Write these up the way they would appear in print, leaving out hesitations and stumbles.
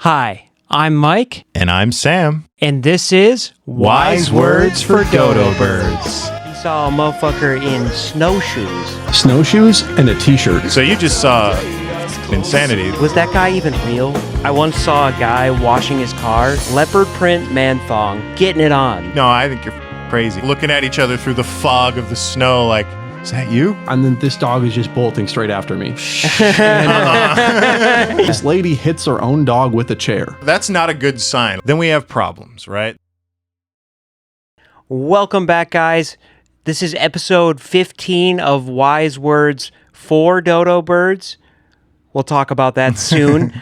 Hi, I'm Mike, And I'm Sam. and this is Wise Words for Dodo Birds. He saw a motherfucker in snowshoes. Snowshoes and a t-shirt. So you just saw insanity. Was that guy even real? I once saw a guy washing his car, leopard print man thong, getting it on. No, I think you're crazy. Looking at each other through the fog of the snow like, is that you? And then this dog is just bolting straight after me. This lady hits her own dog with a chair. That's not a good sign. Then we have problems, right? Welcome back, guys. This is episode 15 of Wise Words for Dodo Birds. We'll talk about that soon.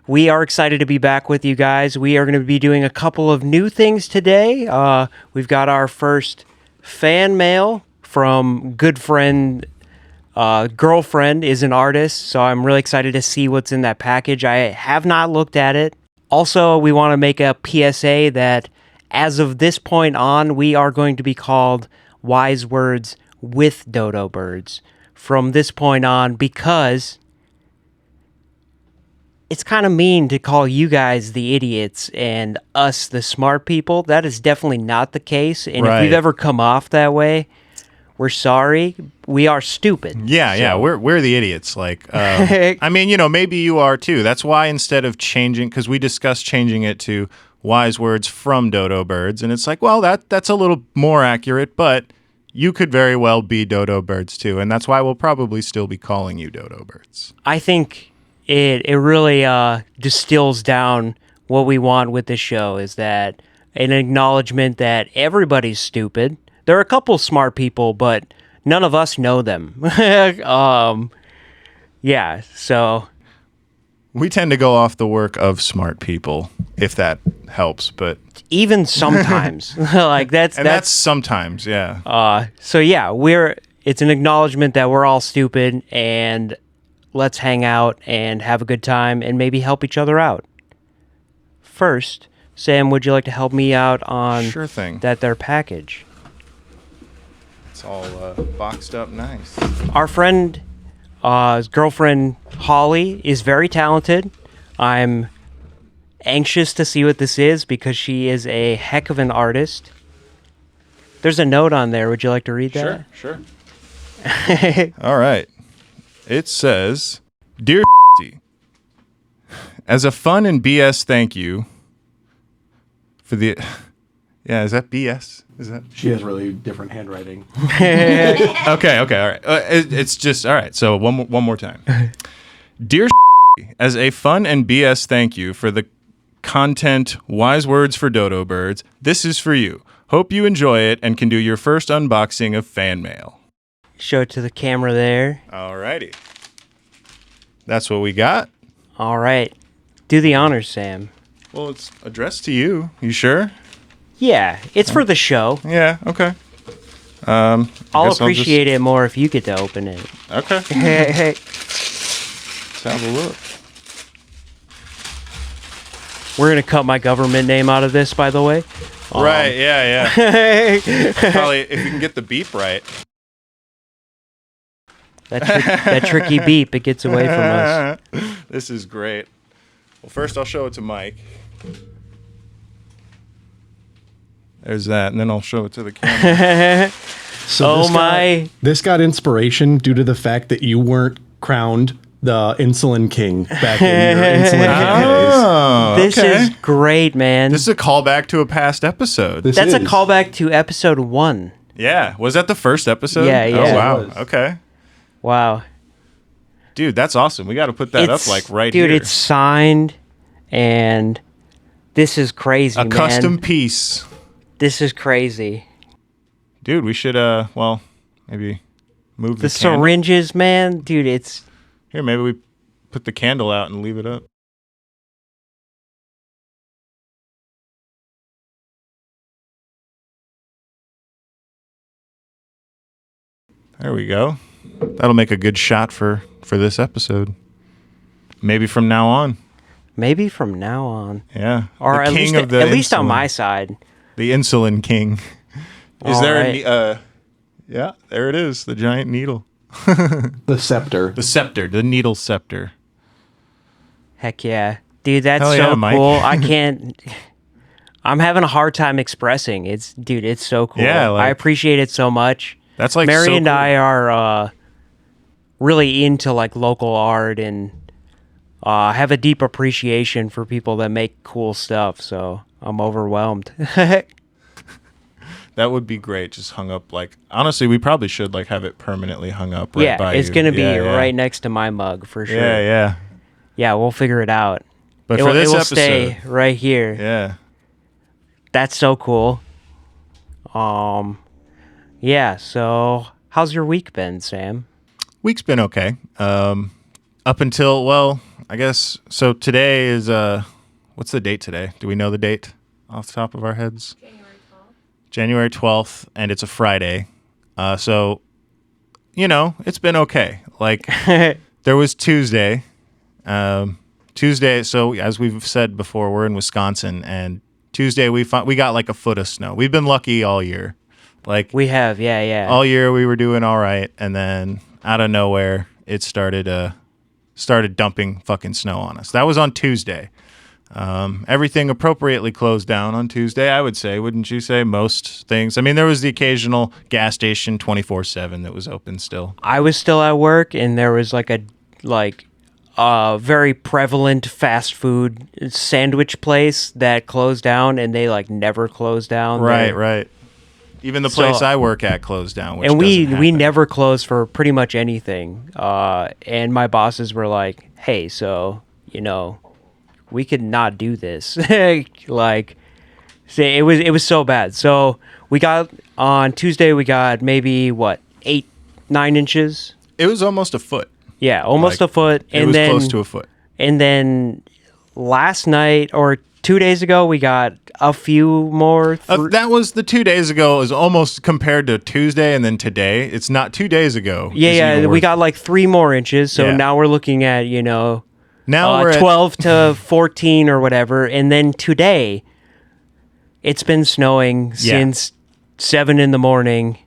We are excited to be back with you guys. We are going to be doing a couple of new things today. We've got our first fan mail from good friend, girlfriend is an artist, so I'm really excited to see what's in that package. I have not looked at it. Also, we want to make a PSA that as of this point on, we are going to be called Wise Words with Dodo Birds from this point on, because it's kind of mean to call you guys the idiots and us the smart people. That is definitely not the case. And if Right. we've ever come off that way, we're sorry. We are stupid. Yeah, we're the idiots. Like, I mean, maybe you are too. That's why instead of changing, because we discussed changing it to Wise Words from Dodo Birds, and it's like, well, that's a little more accurate, but you could very well be Dodo Birds too, and that's why we'll probably still be calling you Dodo Birds. I think it really distills down what we want with this show, is that an acknowledgement that everybody's stupid. There are a couple smart people, but none of us know them. Yeah, so We tend to go off the work of smart people, if that helps, but even sometimes, like that's sometimes, yeah. so yeah, it's an acknowledgement that we're all stupid, and let's hang out and have a good time and maybe help each other out. First, Sam, would you like to help me out on Sure thing. their package? It's all boxed up nice. Our friend, his girlfriend Holly, is very talented. I'm anxious to see what this is because she is a heck of an artist. There's a note on there. Would you like to read that? Sure. All right. It says, "Dear as a fun and BS thank you for the..." Yeah, is that BS? Is that... She has really different handwriting. Okay, all right. It's just, all right, so one more time. "Dear as a fun and BS thank you for the content Wise Words for Dodo Birds, this is for you. Hope you enjoy it and can do your first unboxing of fan mail." Show it to the camera there. All righty. That's what we got. All right. Do the honors, Sam. Well, it's addressed to you. You sure? Yeah, it's for the show. Yeah, okay. I'll appreciate it more if you get to open it. Okay. Hey. Let's have a look. We're going to cut my government name out of this, by the way. Right, yeah. Probably, if you can get the beep right. That tricky beep, it gets away from us. This is great. Well, first I'll show it to Mike. There's that, and then I'll show it to the camera. So my. This got inspiration due to the fact that you weren't crowned the insulin king back in your insulin king days. Oh, This okay. is great, man. This is a callback to a past episode. That's a callback to episode 1. Yeah, was that the first episode? Yeah. Oh, wow. It was. Okay. Wow. Dude, that's awesome. We got to put that up like right dude, here. it's signed, and this is crazy, a man. custom piece. This is crazy. Dude, we should, maybe move The the candle. syringes, man. Dude, it's... Here, maybe we put the candle out and leave it up. There we go. That'll make a good shot for this episode. Maybe from now on. Maybe from now on. Yeah. Or The at king least, of the at least on insulin. my side. The insulin king. Is All there right. yeah, there it is, the giant needle. The scepter. The scepter, the needle scepter. Heck yeah. Dude, that's Hell so yeah, Mike. cool. I can't. I'm having a hard time expressing. Dude, it's so cool. Yeah, like- I appreciate it so much. That's like Mary so and cool. I are really into like local art and have a deep appreciation for people that make cool stuff. So I'm overwhelmed. That would be great. Just hung up like honestly, we probably should like have it permanently hung up right yeah, by it's you. gonna be Yeah, yeah. right next to my mug for sure. Yeah, yeah. Yeah, we'll figure it out. But it for will, this it will episode, stay right here. yeah. That's so cool. Yeah, so how's your week been, Sam? Week's been okay. Up until, well, I guess, so today is, what's the date today? Do we know the date off the top of our heads? January 12th, and it's a Friday. So, it's been okay. Like, there was Tuesday. Tuesday, so as we've said before, we're in Wisconsin, and Tuesday we got like a foot of snow. We've been lucky all year. Like, We have, yeah. all year we were doing all right, and then out of nowhere it started dumping fucking snow on us. That was on Tuesday. Everything appropriately closed down on Tuesday, I would say. Wouldn't you say? Most things. I mean, there was the occasional gas station 24/7 that was open still. I was still at work, and there was like a very prevalent fast food sandwich place that closed down, and they like never closed down. Right. Even the place So- I work at closed down, which And we doesn't happen. never closed for pretty much anything. And my bosses were like, "Hey, so we could not do this." Like, say it was so bad. So we got on Tuesday. We got maybe 8-9 inches. It was almost a foot. Yeah, almost Like, a foot. It And was then close to a foot. and then last night or 2 days ago, we got a few more. That was the 2 days ago. Is almost compared to Tuesday and then today. It's not 2 days ago. Yeah, It's even we worse. got like 3 more inches. So Yeah. now we're looking at, now we're at 12 to 14 or whatever. And then today, it's been snowing since 7 in the morning.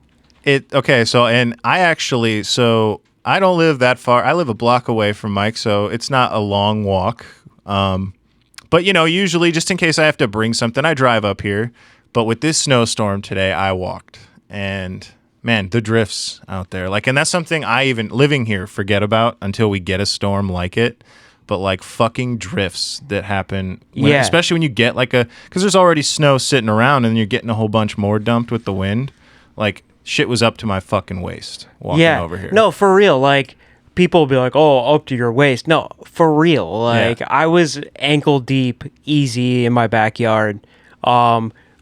Okay, so and I don't live that far. I live a block away from Mike, so it's not a long walk. But usually just in case I have to bring something, I drive up here. But with this snowstorm today, I walked. And man, the drifts out there. Like, and that's something I even living here forget about until we get a storm like it. But like fucking drifts that happen, Yeah. especially when you get because there's already snow sitting around and you're getting a whole bunch more dumped with the wind. Like, shit was up to my fucking waist walking over here. No, for real. Like, people will be like, "Oh, up to your waist." No, for real. Like, Yeah. I was ankle deep, easy in my backyard.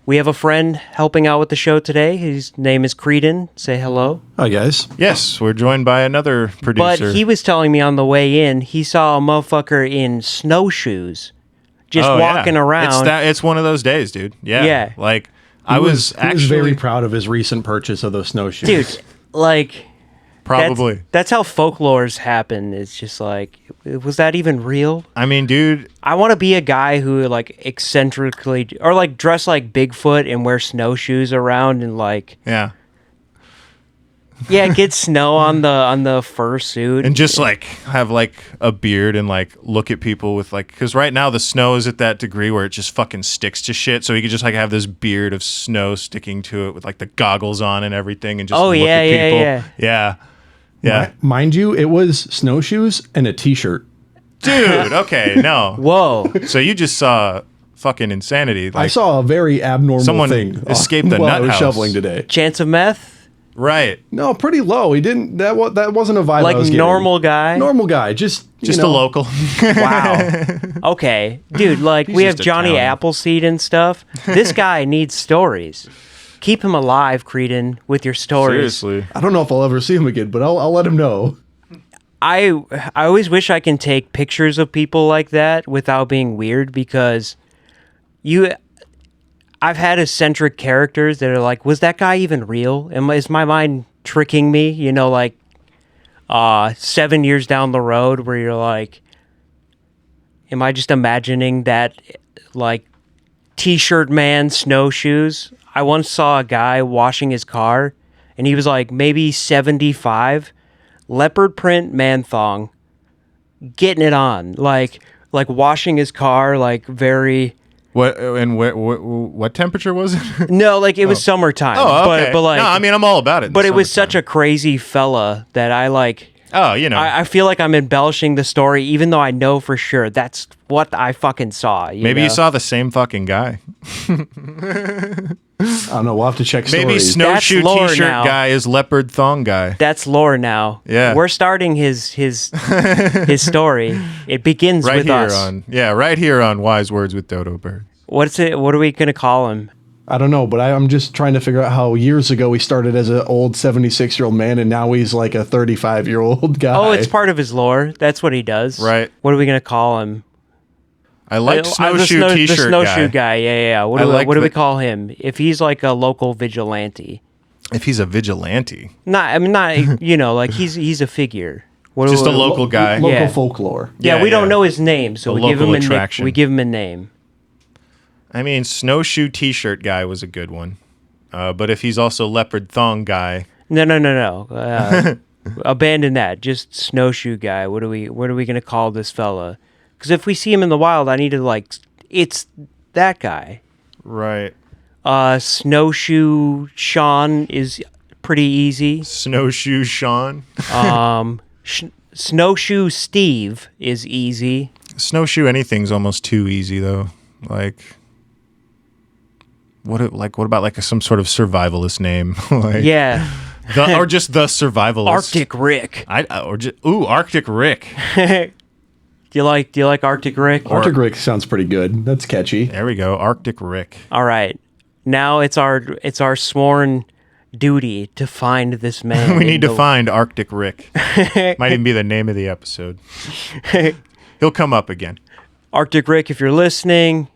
We have a friend helping out with the show today. His name is Creedon. Say hello. Hi, guys. Yes, we're joined by another producer. But he was telling me on the way in, he saw a motherfucker in snowshoes just Oh, yeah. walking around. It's one of those days, dude. Yeah. Yeah. Like, He I was was actually very proud of his recent purchase of those snowshoes. Dude, like, probably. That's how folklores happen. It's just like, was that even real? I mean, dude, I want to be a guy who like eccentrically or like dress like Bigfoot and wear snowshoes around and like yeah. get snow on the fursuit. And just like have like a beard and like look at people with like, because right now the snow is at that degree where it just fucking sticks to shit. So you could just like have this beard of snow sticking to it with like the goggles on and everything and just Oh, look yeah, at yeah, people. yeah. Yeah. Yeah. Mind you, it was snowshoes and a t-shirt. Dude, okay, no. Whoa. So you just saw fucking insanity. I Like, saw a very abnormal Someone thing escaped the while nut I was house. shoveling today. Chance of meth? right. No, pretty low. He didn't. That wasn't a vibe. Like I was getting. normal guy? Normal guy. Just Just you know, a local. Wow. Okay. Dude, like we have just a Johnny town. Appleseed and stuff. This guy needs stories. Keep him alive, Creedon, with your stories. Seriously. I don't know if I'll ever see him again, but I'll let him know. I always wish I can take pictures of people like that without being weird because I've had eccentric characters that are like, was that guy even real? Is my mind tricking me? 7 years down the road where you're like, am I just imagining that like t-shirt man snowshoes? I once saw a guy washing his car and he was like maybe 75, leopard print man thong, getting it on. Like like washing his car, like very. What temperature was it? No, like it was summertime. Oh, okay. But like, no, I mean, I'm all about it. in but the it was such summertime. a crazy fella that I like. Oh, you know. I feel like I'm embellishing the story, even though I know for sure that's what I fucking saw. Maybe know? you saw the same fucking guy. I don't know. We'll have to check Maybe stories. snowshoe That's lore t-shirt now. guy is leopard thong guy. That's lore now. Yeah. We're starting his story. It begins Right with here us. right here on Wise Words with Dodo Bird. What's it? What are we gonna call him? I don't know, but I'm just trying to figure out how years ago he started as an old 76-year-old man, and now he's like a 35-year-old guy. Oh, it's part of his lore. That's what he does. Right. What are we gonna call him? I like The snowshoe the t-shirt snowshoe guy. guy. Yeah. What I do, like what do we the- call him? If he's like a local vigilante. If he's a vigilante. Not you know, like he's a figure. What Just do a we- local guy. Local Yeah. folklore. Yeah, Yeah, we don't yeah. know his name, so A we give local him attraction. we give him a name. I mean, snowshoe t-shirt guy was a good one. But if he's also leopard thong guy, No. Abandon that. Just snowshoe guy. What are we gonna call this fella? Because if we see him in the wild, I need to like. It's that guy. right? Snowshoe Sean is pretty easy. Snowshoe Sean. Snowshoe Steve is easy. Snowshoe anything's almost too easy though. Like what about like some sort of survivalist name? Like Yeah, or just the survivalist. Arctic Rick. Arctic Rick. Do you like Arctic Rick? Arctic Rick sounds pretty good. That's catchy. There we go. Arctic Rick. All right. Now it's our sworn duty to find this man. We in need to the- find Arctic Rick. Might even be the name of the episode. He'll come up again. Arctic Rick, if you're listening,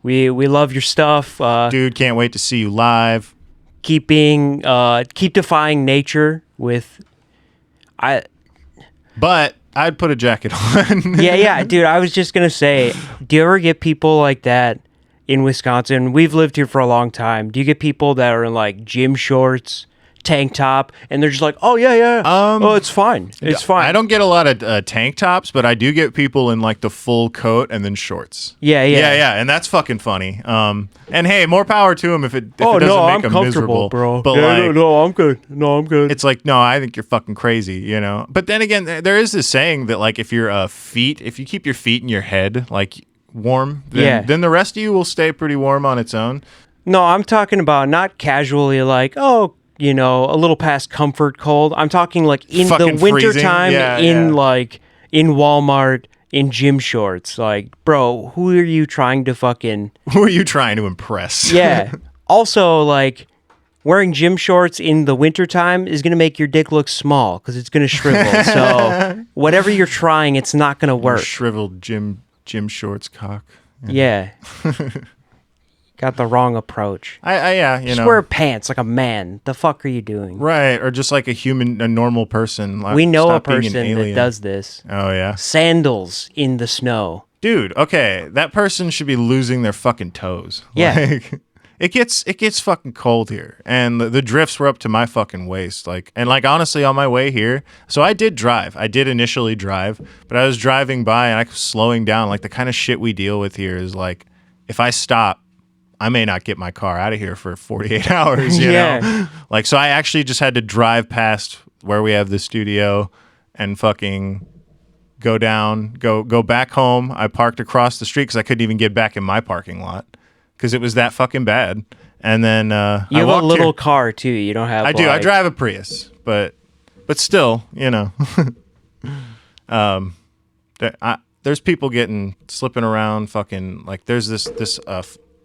we love your stuff. Dude, can't wait to see you live. Keep defying nature with But I'd put a jacket on. yeah, dude, I was just gonna say, do you ever get people like that in Wisconsin? We've lived here for a long time. Do you get people that are in like gym shorts, tank top, and they're just like, oh yeah, oh it's fine, it's fine. I don't get a lot of tank tops, but I do get people in like the full coat and then shorts. Yeah, and that's fucking funny. And hey, more power to them if it Oh doesn't no, make I'm them comfortable, miserable, bro. But Yeah, like, no, I'm good. No, I'm good. it's like, no, I think you're fucking crazy, you know. But then again, there is this saying that like if your if you keep your feet and your head like warm, then the rest of you will stay pretty warm on its own. No, I'm talking about not casually like, oh, you know, a little past comfort cold. I'm talking like in Fucking the winter freezing? time Yeah, in yeah. like in Walmart in gym shorts. Like, bro, who are you trying to fucking Who are you trying to impress? Yeah. Also, like wearing gym shorts in the wintertime is going to make your dick look small because it's going to shrivel. So whatever you're trying, it's not going to work. Shriveled gym shorts cock. Yeah. Got the wrong approach. Yeah, you Just know. wear pants like a man. The fuck are you doing? Right, or just like a normal person. Like, We know a stop being an person that alien. does this. Oh yeah, Sandals in the snow. dude. Okay, that person should be losing their fucking toes. Yeah. Like, it gets fucking cold here, and the drifts were up to my fucking waist. Like, and like honestly, on my way here, so I did drive. I did initially drive, but I was driving by and I was slowing down. Like the kind of shit we deal with here is like, if I stop, I may not get my car out of here for 48 hours, you Yeah. know? Like, so I actually just had to drive past where we have the studio and fucking go back home. I parked across the street because I couldn't even get back in my parking lot because it was that fucking bad. And then You I have a walked little here. car too. You don't have I do. I like- drive a Prius, but still, you know. There's people slipping around fucking like there's this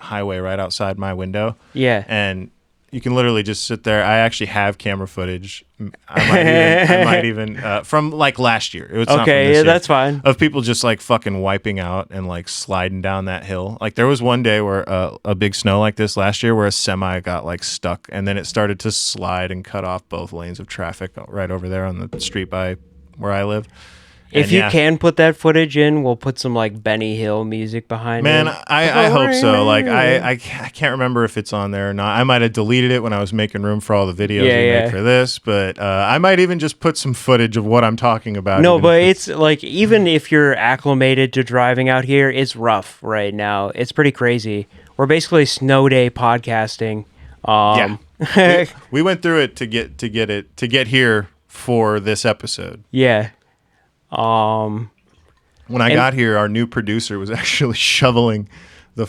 highway right outside my window. Yeah. And you can literally just sit there. I actually have camera footage. I might even from like last year. It was not from Okay, this yeah, year, that's fine. of people just like fucking wiping out and like sliding down that hill. Like there was one day where a big snow like this last year where a semi got like stuck and then it started to slide and cut off both lanes of traffic right over there on the street by where I live. If you can put that footage in, we'll put some like Benny Hill music behind Man, it. I hope so. Like I can't remember if it's on there or not. I might have deleted it when I was making room for all the videos we make for this, but I might even just put some footage of what I'm talking about. No, but it's like, even if you're acclimated to driving out here, it's rough right now. It's pretty crazy. We're basically snow day podcasting. We went through it to get here for this episode. Yeah. When I got here, our new producer was actually shoveling the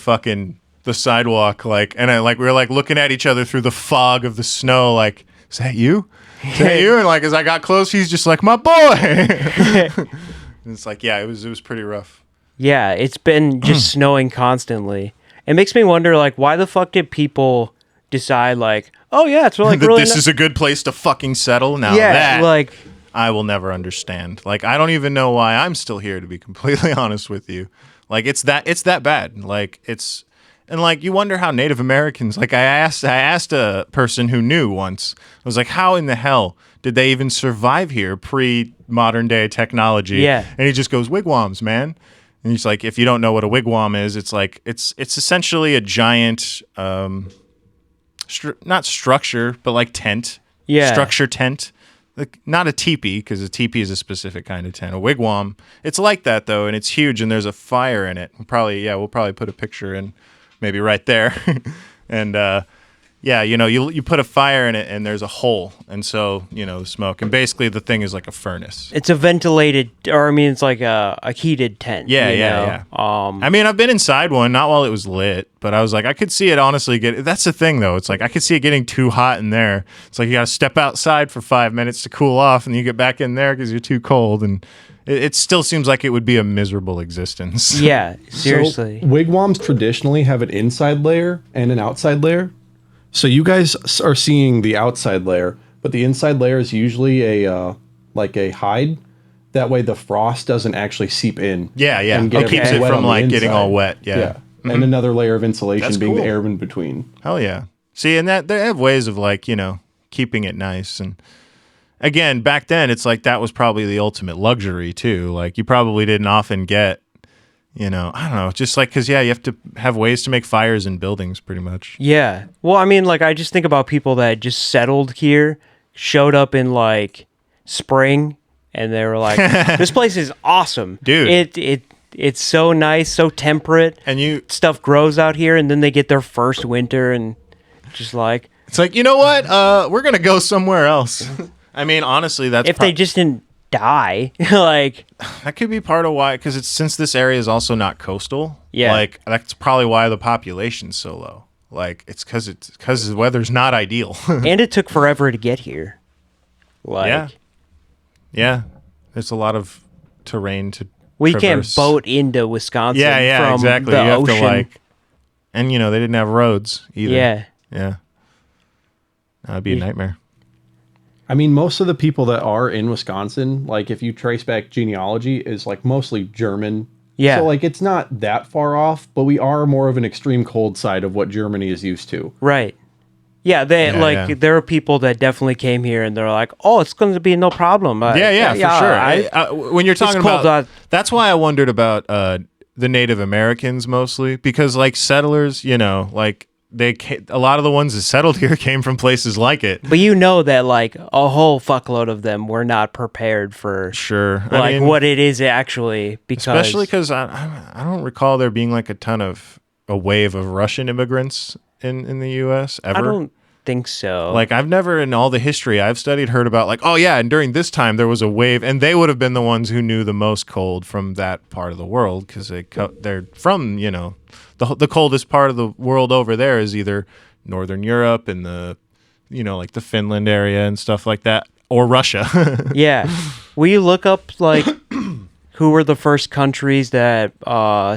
sidewalk, and we were like looking at each other through the fog of the snow, like, is that you? Is that you? And like as I got close, he's just like, my boy. And it's like, yeah, it was pretty rough. Yeah, it's been just snowing constantly. It makes me wonder, like, why the fuck did people decide, like, oh yeah, it's like really this is a good place to fucking settle now? Yeah, that like, I will never understand. Like, I don't even know why I'm still here, to be completely honest with you. Like, it's that bad. Like, and like, you wonder how Native Americans, like, I asked a person who knew once, I was like, how in the hell did they even survive here pre-modern day technology? Yeah. And he just goes, wigwams, man. And he's like, if you don't know what a wigwam is, it's like, it's essentially a giant, not structure, but like tent. Yeah. Structure tent. Like, not a teepee, because a teepee is a specific kind of tent. A wigwam, it's like that though, and it's huge, and there's a fire in it. We'll probably put a picture in, maybe right there, and you put a fire in it, and there's a hole, and so the smoke, and basically the thing is like a furnace. it's a ventilated, or I mean, it's like a heated tent. Yeah. I mean, I've been inside one, not while it was lit, but I was like, I could see it honestly that's the thing though. It's like, I could see it getting too hot in there. It's like, you got to step outside for 5 minutes to cool off, and you get back in there because you're too cold. And it still seems like it would be a miserable existence. Yeah, seriously. So, wigwams traditionally have an inside layer and an outside layer. So you guys are seeing the outside layer, but the inside layer is usually a hide. That way the frost doesn't actually seep in. Yeah. And It keeps it from like getting all wet. Yeah. Mm-hmm. And another layer of insulation That's being cool. the air in between. Hell yeah. See, and that they have ways of like, keeping it nice. And again, back then it's like that was probably the ultimate luxury too. Like, you probably didn't often get, I don't know, just like, because, you have to have ways to make fires in buildings pretty much. Yeah. Well, I mean, like, I just think about people that just settled here, showed up in like spring, and they were like, this place is awesome. Dude. It's so nice, so temperate. And stuff grows out here, and then they get their first winter, and just like, it's like, you know what? We're going to go somewhere else. I mean, honestly, that's if they just didn't die, like, that could be part of why, because since this area is also not coastal. Yeah. Like, that's probably why the population's so low. Like, it's because the weather's not ideal. and it took forever to get here. Like, yeah. There's a lot of terrain to we traverse. can't boat into Wisconsin. Yeah, from exactly. The You have ocean. to like, and they didn't have roads either. Yeah. That'd be a nightmare. I mean, most of the people that are in Wisconsin, like if you trace back genealogy, is like mostly German. Yeah. So like it's not that far off, but we are more of an extreme cold side of what Germany is used to. Right. Yeah, there are people that definitely came here and they're like, "Oh, it's going to be no problem." For sure. When you're talking about, that's why I wondered about the Native Americans mostly, because like settlers, like a lot of the ones that settled here came from places like it. But that like a whole fuckload of them were not prepared for like what it is actually, especially because I don't recall there being like a wave of Russian immigrants in the U.S. ever. I don't think so. Like, I've never in all the history I've studied heard about like, oh yeah, and during this time there was a wave, and they would have been the ones who knew the most cold from that part of the world, because they're from the coldest part of the world over there is either Northern Europe and the like the Finland area and stuff like that, or Russia. Yeah. Will you look up like who were the first countries that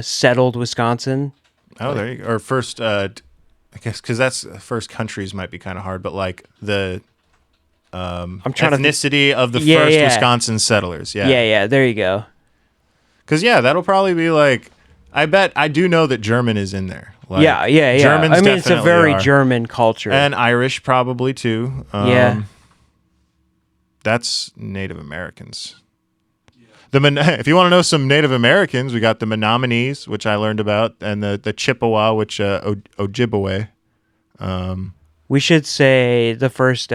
settled Wisconsin? Oh, there you go. Or first, I guess, because that's first countries might be kind of hard, but like the I'm trying ethnicity of the first Wisconsin settlers. Yeah. There you go. Because that'll probably be like, I bet I do know that German is in there. Like, yeah. Germans I mean, it's a very German culture, and Irish probably too. Yeah, that's Native Americans. If you want to know some Native Americans, we got the Menominees, which I learned about, and the Chippewa, which Ojibwe. We should say the first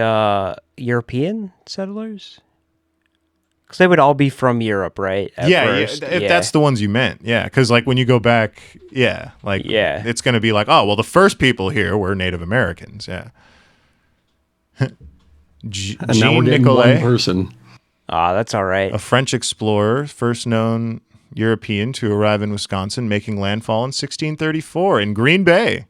European settlers, because they would all be from Europe, right? At first. If that's the ones you meant, yeah. Because like when you go back, it's going to be like, oh, well, the first people here were Native Americans, yeah. And now we're Jean getting Nicolet, one person. That's all right. a French explorer, first known European to arrive in Wisconsin, making landfall in 1634 in Green Bay.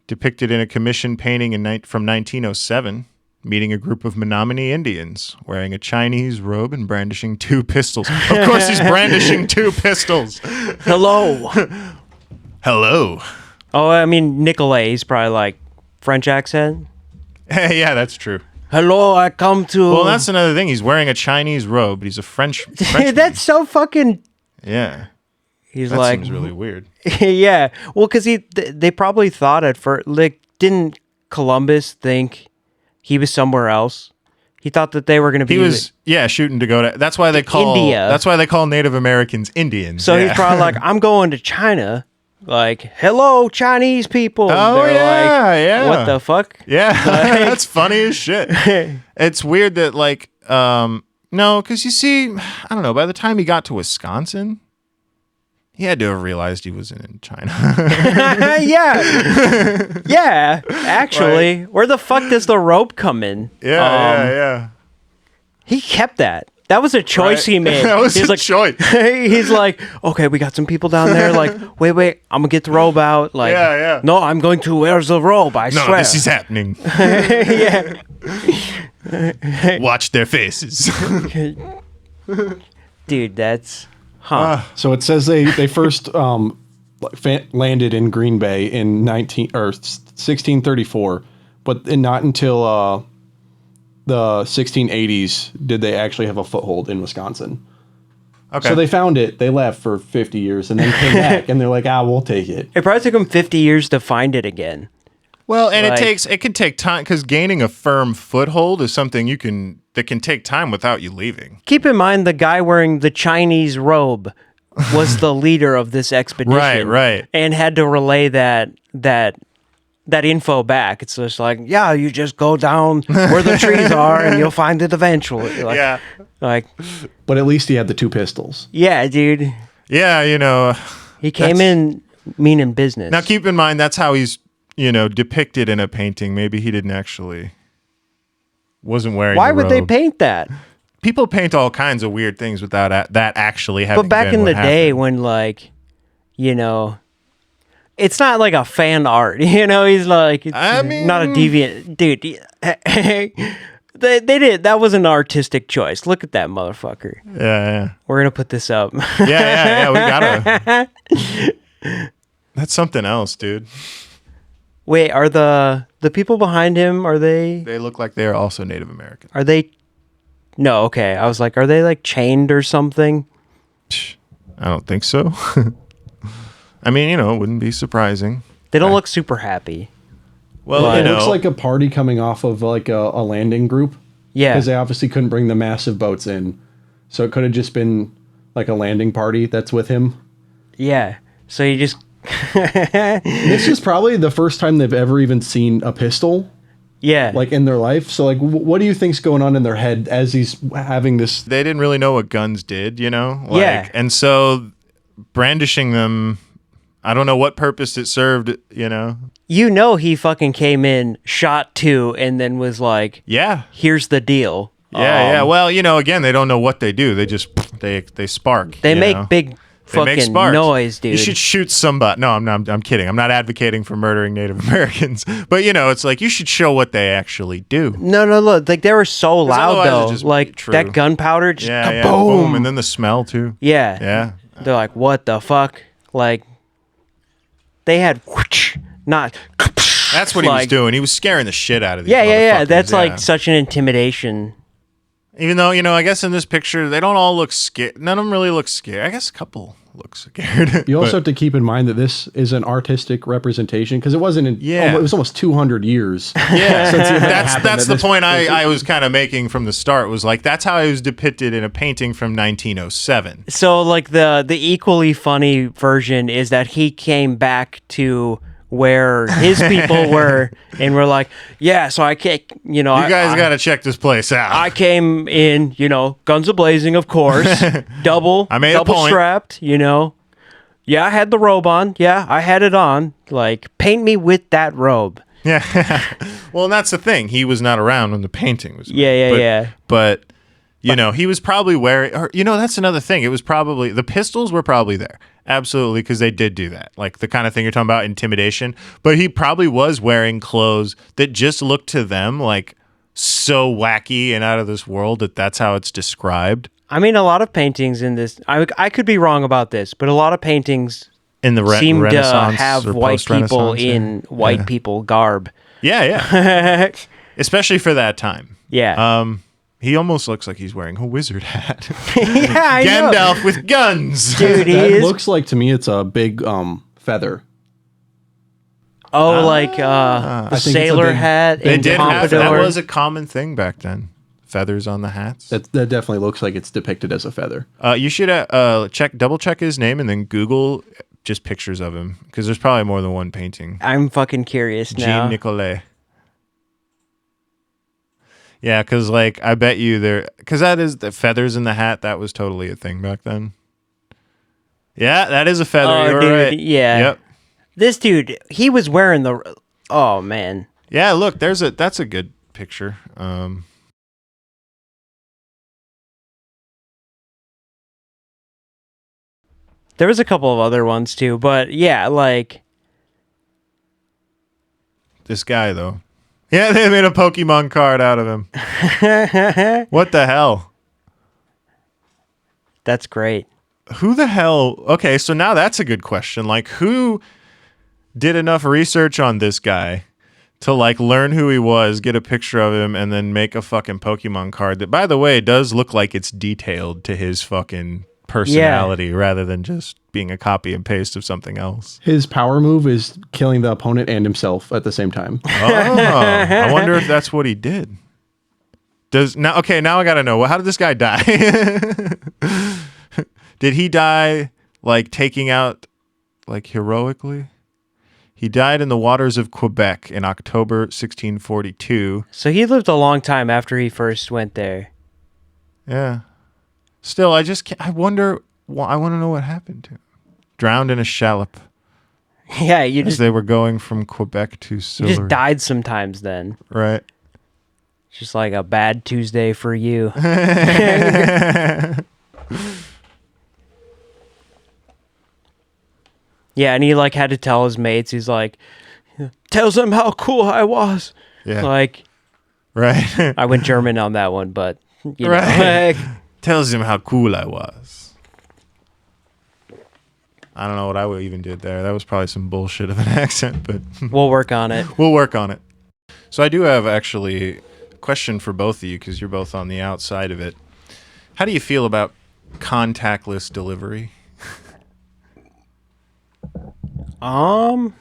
Depicted in a commissioned painting from 1907, meeting a group of Menominee Indians wearing a Chinese robe and brandishing 2 pistols. Of course, he's brandishing 2 pistols. Hello. Hello. Oh, I mean, Nicolay, he's probably like French accent. Yeah, that's true. Hello, I come to... Well, that's another thing. He's wearing a Chinese robe, but he's a Frenchman. That's so fucking... Yeah. He's That like... seems really weird. Yeah. Well, because they probably thought at first... Like, didn't Columbus think he was somewhere else? He thought that they were going to be... He was, shooting to go to... That's why they call... India. That's why they call Native Americans Indians. So yeah. he's probably like, I'm going to China. Like, hello, Chinese people. Oh, They're yeah, like, yeah. what the fuck? Yeah, that's funny as shit. It's weird that, like, no, because you see, I don't know, by the time he got to Wisconsin, he had to have realized he was in China. Yeah. Yeah, actually. Where the fuck does the rope come in? Yeah. He kept that. That was a choice he made. That was He's a like, choice. He's like, okay, we got some people down there. Like, wait, I'm gonna get the robe out. Like, Yeah. no, I'm going to. Where's the robe? I No, swear. this is happening. Yeah. Watch their faces. Dude, that's So it says they first landed in Green Bay in 1634, but not until the 1680s did they actually have a foothold in Wisconsin. Okay. So they found it, they left for 50 years, and then came back, and they're like, we'll take it. It probably took him 50 years to find it again. Well, and Like- it can take time because gaining a firm foothold is something that can take time without you leaving. Keep in mind the guy wearing the Chinese robe was the leader of this expedition. Right. And had to relay that info back. It's just like, yeah, you just go down where the trees are and you'll find it eventually. Like, Yeah. Like, But at least he had the 2 pistols. yeah, dude. Yeah, He came in meaning business. now keep in mind that's how he's, depicted in a painting. Maybe he didn't actually wasn't wearing Why the would they robe. paint that? People paint all kinds of weird things without that actually having But back been in the what day happened. when, like, it's not like a fan art, he's like, it's I mean- not a deviant dude. They did. That was an artistic choice. Look at that motherfucker. Yeah. We're going to put this up. Yeah, we gotta. That's something else, dude. Wait, are the people behind him, They look like they are also Native American. No, okay. I was like, are they like chained or something? I don't think so. I mean, it wouldn't be surprising. They don't look super happy. Well, It looks like a party coming off of like a landing group. Yeah. Because they obviously couldn't bring the massive boats in. So it could have just been like a landing party that's with him. Yeah. So you just... This is probably the first time they've ever even seen a pistol, Yeah. like in their life. So like, what do you think's going on in their head as he's having this? they didn't really know what guns did, Yeah. And so brandishing them, I don't know what purpose it served, He fucking came in, shot 2, and then was like, Yeah. here's the deal. Yeah. Well, again, they don't know what they do. They just they spark. They you make know? big They make fucking sparks. noise, dude. You should shoot somebody. No, I'm kidding. I'm not advocating for murdering Native Americans, but it's like you should show what they actually do. No, look, like they were so loud otherwise it'd though. just be Like true. that gunpowder just Yeah, kaboom. boom, and then the smell too. Yeah. Yeah. They're like, what the fuck? Like, they had not. That's what he was like- doing. He was scaring the shit out of these Yeah. motherfuckers, That's yeah. like such an intimidation. Even though, I guess in this picture, they don't all look scared. None of them really look scared. I guess a couple look scared. You also have to keep in mind that this is an artistic representation because it wasn't. Yeah. It was almost 200 years. Yeah, since the event happened that's at the this point I was kind of making from the start. Was like that's how it was depicted in a painting from 1907. So like the equally funny version is that he came back to where his people were and were like, yeah, so I can't, You guys got to check this place out. I came in, guns a-blazing, of course, I made a double point. strapped, Yeah, I had the robe on. Yeah, I had it on. Like, paint me with that robe. Yeah. Well, and that's the thing. He was not around when the painting was made. Yeah. But he was probably wearing, or, that's another thing. It was probably, the pistols were probably there. Absolutely, because they did do that. Like the kind of thing you're talking about, intimidation. But he probably was wearing clothes that just looked to them like so wacky and out of this world that's how it's described. I mean, a lot of paintings in this, I could be wrong about this, but a lot of paintings In the seem to Renaissance have or white people post-Renaissance, in white people garb. Yeah. Especially for that time. Yeah. He almost looks like he's wearing a wizard hat. Yeah, I know. Gandalf with guns. Dude, he That is. looks like to me it's a big feather. The I think it's a sailor big- hat They and did have that pompadour. was a common thing back then. Feathers on the hats. That definitely looks like it's depicted as a feather. You should double check his name and then Google just pictures of him because there's probably more than one painting. I'm fucking curious now. Jean Nicolet. Yeah, because I bet you because that is the feathers in the hat. That was totally a thing back then. Yeah, that is a feather. Oh, You're dude, right. yeah. Yep. This dude, he was wearing the. Oh man. Yeah, look, that's a good picture. There was a couple of other ones too, but yeah, like. This guy though. Yeah, they made a Pokemon card out of him. What the hell? That's great. Who the hell? Okay, so now that's a good question. Like, who did enough research on this guy to learn who he was, get a picture of him, and then make a fucking Pokemon card that, by the way, does look like it's detailed to his fucking personality rather than just being a copy and paste of something else. His power move is killing the opponent and himself at the same time. Oh, I wonder if that's what he did. Now I gotta know. How did this guy die? Did he die taking out heroically? He died in the waters of Quebec in October 1642. So he lived a long time after he first went there. Yeah. Still, I just can't, I wonder. I want to know what happened to him. Drowned in a shallop Yeah, you as just they were going from Quebec to Sillery. died sometimes then. Right. Just like a bad Tuesday for you. Yeah, and he had to tell his mates, he's like, tells them how cool I was. Yeah. Like, Right. I went German on that one, but you Right. know. Tells him how cool I was. I don't know what I even did there. That was probably some bullshit of an accent, but We'll work on it. we'll work on it. So I do have actually a question for both of you because you're both on the outside of it. How do you feel about contactless delivery? So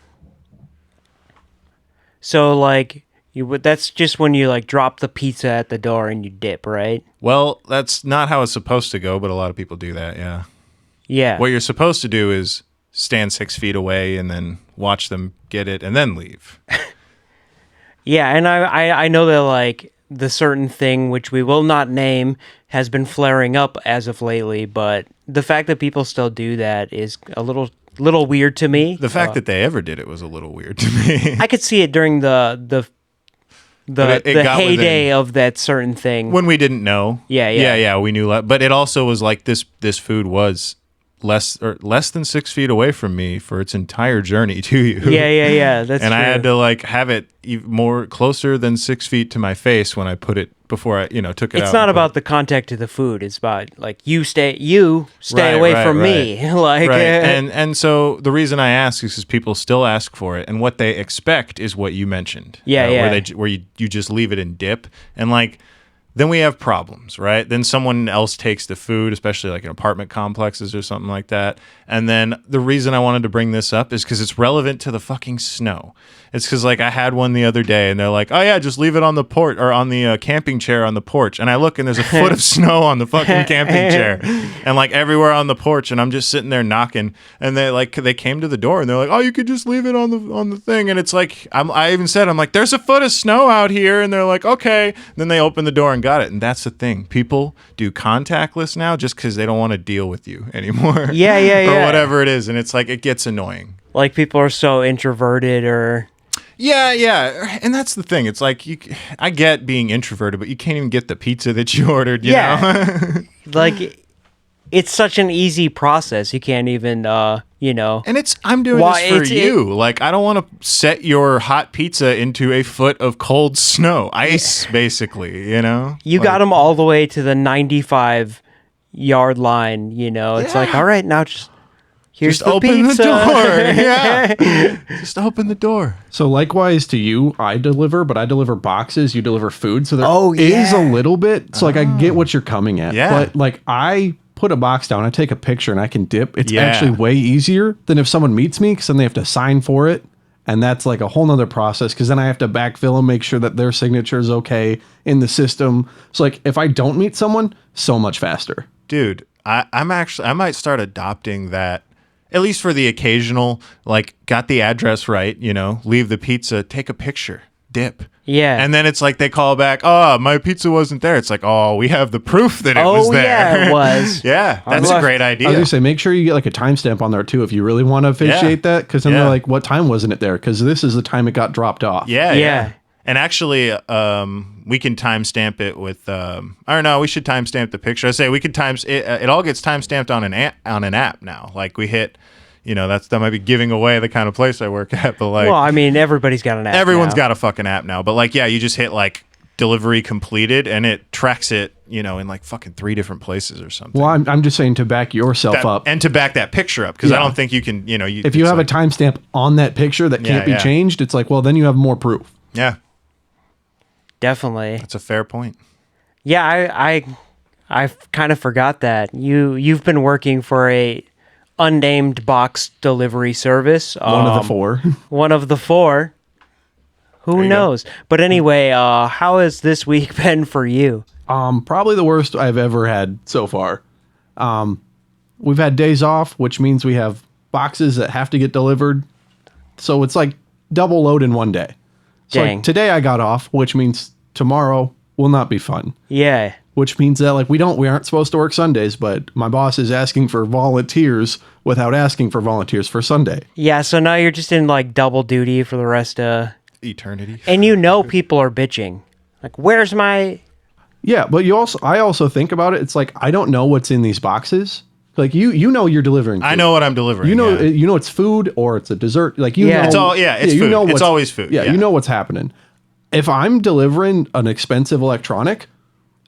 that's just when you drop the pizza at the door and you dip, right? Well, that's not how it's supposed to go, but a lot of people do that, yeah. Yeah. What you're supposed to do is stand 6 feet away and then watch them get it and then leave. Yeah, and I know that the certain thing which we will not name has been flaring up as of lately, but the fact that people still do that is a little weird to me. The fact that they ever did it was a little weird to me. I could see it during the But it got heyday of that certain thing. When we didn't know. Yeah. We knew. But it also was this food was less than 6 feet away from me for its entire journey to you. Yeah. That's and true. I had to have it more closer than 6 feet to my face when I put it before I took it out. It's not about the contact of the food. It's about you stay away from me. Right. And so the reason I ask is because people still ask for it, and what they expect is what you mentioned. Yeah. Where you just leave it in dip, and then we have problems, right? Then someone else takes the food, especially like in apartment complexes or something like that. And then the reason I wanted to bring this up is because it's relevant to the fucking snow. It's because like I had one the other day and they're like, oh yeah, just leave it on the porch or on the camping chair on the porch. And I look and there's a foot of snow on the fucking camping chair and like everywhere on the porch. And I'm just sitting there knocking and they came to the door and they're like, oh, you could just leave it on the thing. And it's like, I even said, I'm like, there's a foot of snow out here. And they're like, okay. And then they open the door and got it. And that's the thing. People do contactless now just because they don't want to deal with you anymore. Yeah. Or whatever it is. And it's like, it gets annoying. Like people are so introverted or... Yeah. And that's the thing. It's like, I get being introverted, but you can't even get the pizza that you ordered, you know? Like, it's such an easy process. You can't even, you know. And I'm doing this for you. Like, I don't want to set your hot pizza into a foot of cold snow. Ice, basically, you know? You got them all the way to the 95-yard line, you know? It's like, all right, now here's the open pizza. the door. Yeah. Just open the door. So likewise to you, I deliver, but I deliver boxes. You deliver food. So there Oh, is yeah. a little bit. So like I get what you're coming at. Yeah. But like I put a box down, I take a picture and I can dip. It's Yeah. actually way easier than if someone meets me because then they have to sign for it. And that's like a whole nother process because then I have to backfill them, make sure that their signature is okay in the system. So like if I don't meet someone, so much faster. Dude, I might start adopting that. At least for the occasional, like, got the address right, you know, leave the pizza, take a picture, dip. Yeah. And then it's like they call back, oh, my pizza wasn't there. It's like, oh, we have the proof that it was there. Yeah, it was. Yeah, that's a great idea. I was going to say, make sure you get like a timestamp on there too if you really want to officiate that. Because then they're like, what time wasn't it there? Because this is the time it got dropped off. Yeah. And actually, we can timestamp it with. I don't know. We should timestamp the picture. I say we could it all gets timestamped on an app now. Like we hit, you know, that might be giving away the kind of place I work at. But like, well, I mean, everybody's got an app. everyone's now. got a fucking app now. But like, yeah, you just hit like delivery completed, and it tracks it, you know, in like fucking 3 different places or something. Well, I'm just saying to back yourself up. And to back that picture up, because I don't think you can, you know, if you have a timestamp on that picture that can't be changed, it's like, well, then you have more proof. Yeah. Definitely. That's a fair point. Yeah, I kind of forgot that. You've been working for a unnamed box delivery service. One of the 4. One of the 4. Who knows? But anyway, how has this week been for you? Probably the worst I've ever had so far. We've had days off, which means we have boxes that have to get delivered. So it's like double load in one day. So Dang. like today I got off, which means tomorrow will not be fun. Yeah. Which means that like we aren't supposed to work Sundays, but my boss is asking for volunteers without asking for volunteers for Sunday. Yeah, so now you're just in like double duty for the rest of Eternity. and you know people are bitching. Like, where's my Yeah, but I also think about it. It's like I don't know what's in these boxes. Like you know you're delivering food. I know what I'm delivering. You know it's food or it's a dessert. Like you Yeah. know It's food. You know It's always food. Yeah, Yeah. you know what's happening. If I'm delivering an expensive electronic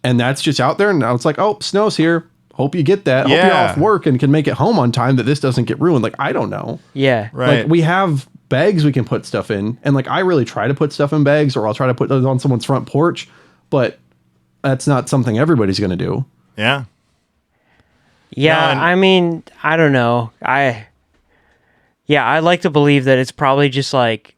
and that's just out there and now it's like, oh, snow's here. Hope you get that. Hope you're Yeah. off work and can make it home on time that this doesn't get ruined. Like I don't know. Yeah. Right. Like we have bags we can put stuff in and like I really try to put stuff in bags or I'll try to put it on someone's front porch, but that's not something everybody's going to do. Yeah. Yeah, No, and- I mean, I don't know. I like to believe that it's probably just like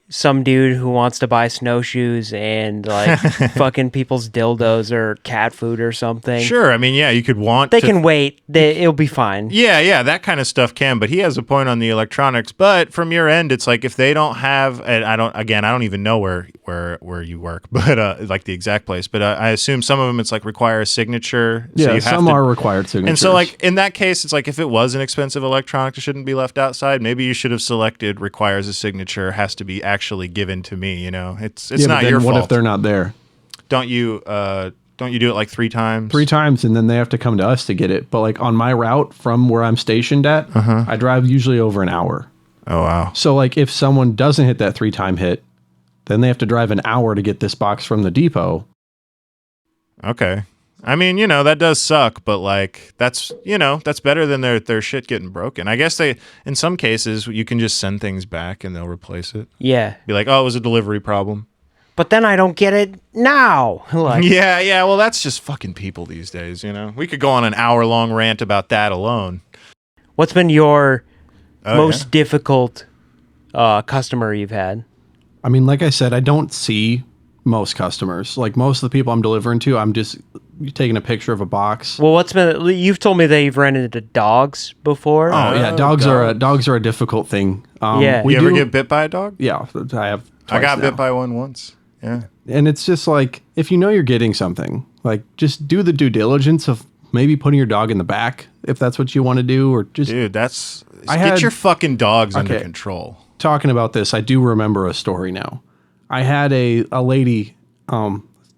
some dude who wants to buy snowshoes and like fucking people's dildos or cat food or something. Sure. I mean, yeah, you could want They to can wait. It'll be fine. Yeah, that kind of stuff can, but he has a point on the electronics. But from your end, it's like if they don't have, and I don't even know where you work, but like the exact place. But I assume some of them it's like require a signature. Yeah, so you have some to, are required signatures. And so like in that case, it's like if it was an expensive electronic that shouldn't be left outside, maybe you should have selected requires a signature, has to be actually given to me. You know, it's yeah, but not then your what fault. if they're not there? Don't you do it like 3 times? 3 times and then they have to come to us to get it. But like on my route from where I'm stationed at, I drive usually over an hour. Oh wow. So like if someone doesn't hit that 3-time hit, then they have to drive an hour to get this box from the depot. Okay. I mean, you know, that does suck, but like that's better than their shit getting broken. I guess in some cases you can just send things back and they'll replace it. Yeah. Be like, "Oh, it was a delivery problem." but then I don't get it now. Like, Yeah. Well, that's just fucking people these days, you know? We could go on an hour-long rant about that alone. what's been your Oh, most difficult customer you've had? I mean, like I said, I don't see most customers. Like most of the people I'm delivering to, I'm just taking a picture of a box. Well, you've told me that you've run into dogs before. Oh yeah, dogs are a difficult thing. Yeah. we You ever do- get bit by a dog? Yeah, I have. I got twice bit now. by one once. Yeah. And it's just like, if you know you're getting something, like just do the due diligence of maybe putting your dog in the back if that's what you want to do, or just Dude, get had- your fucking dogs under Okay. control. talking about this. I do remember a story now. I had a lady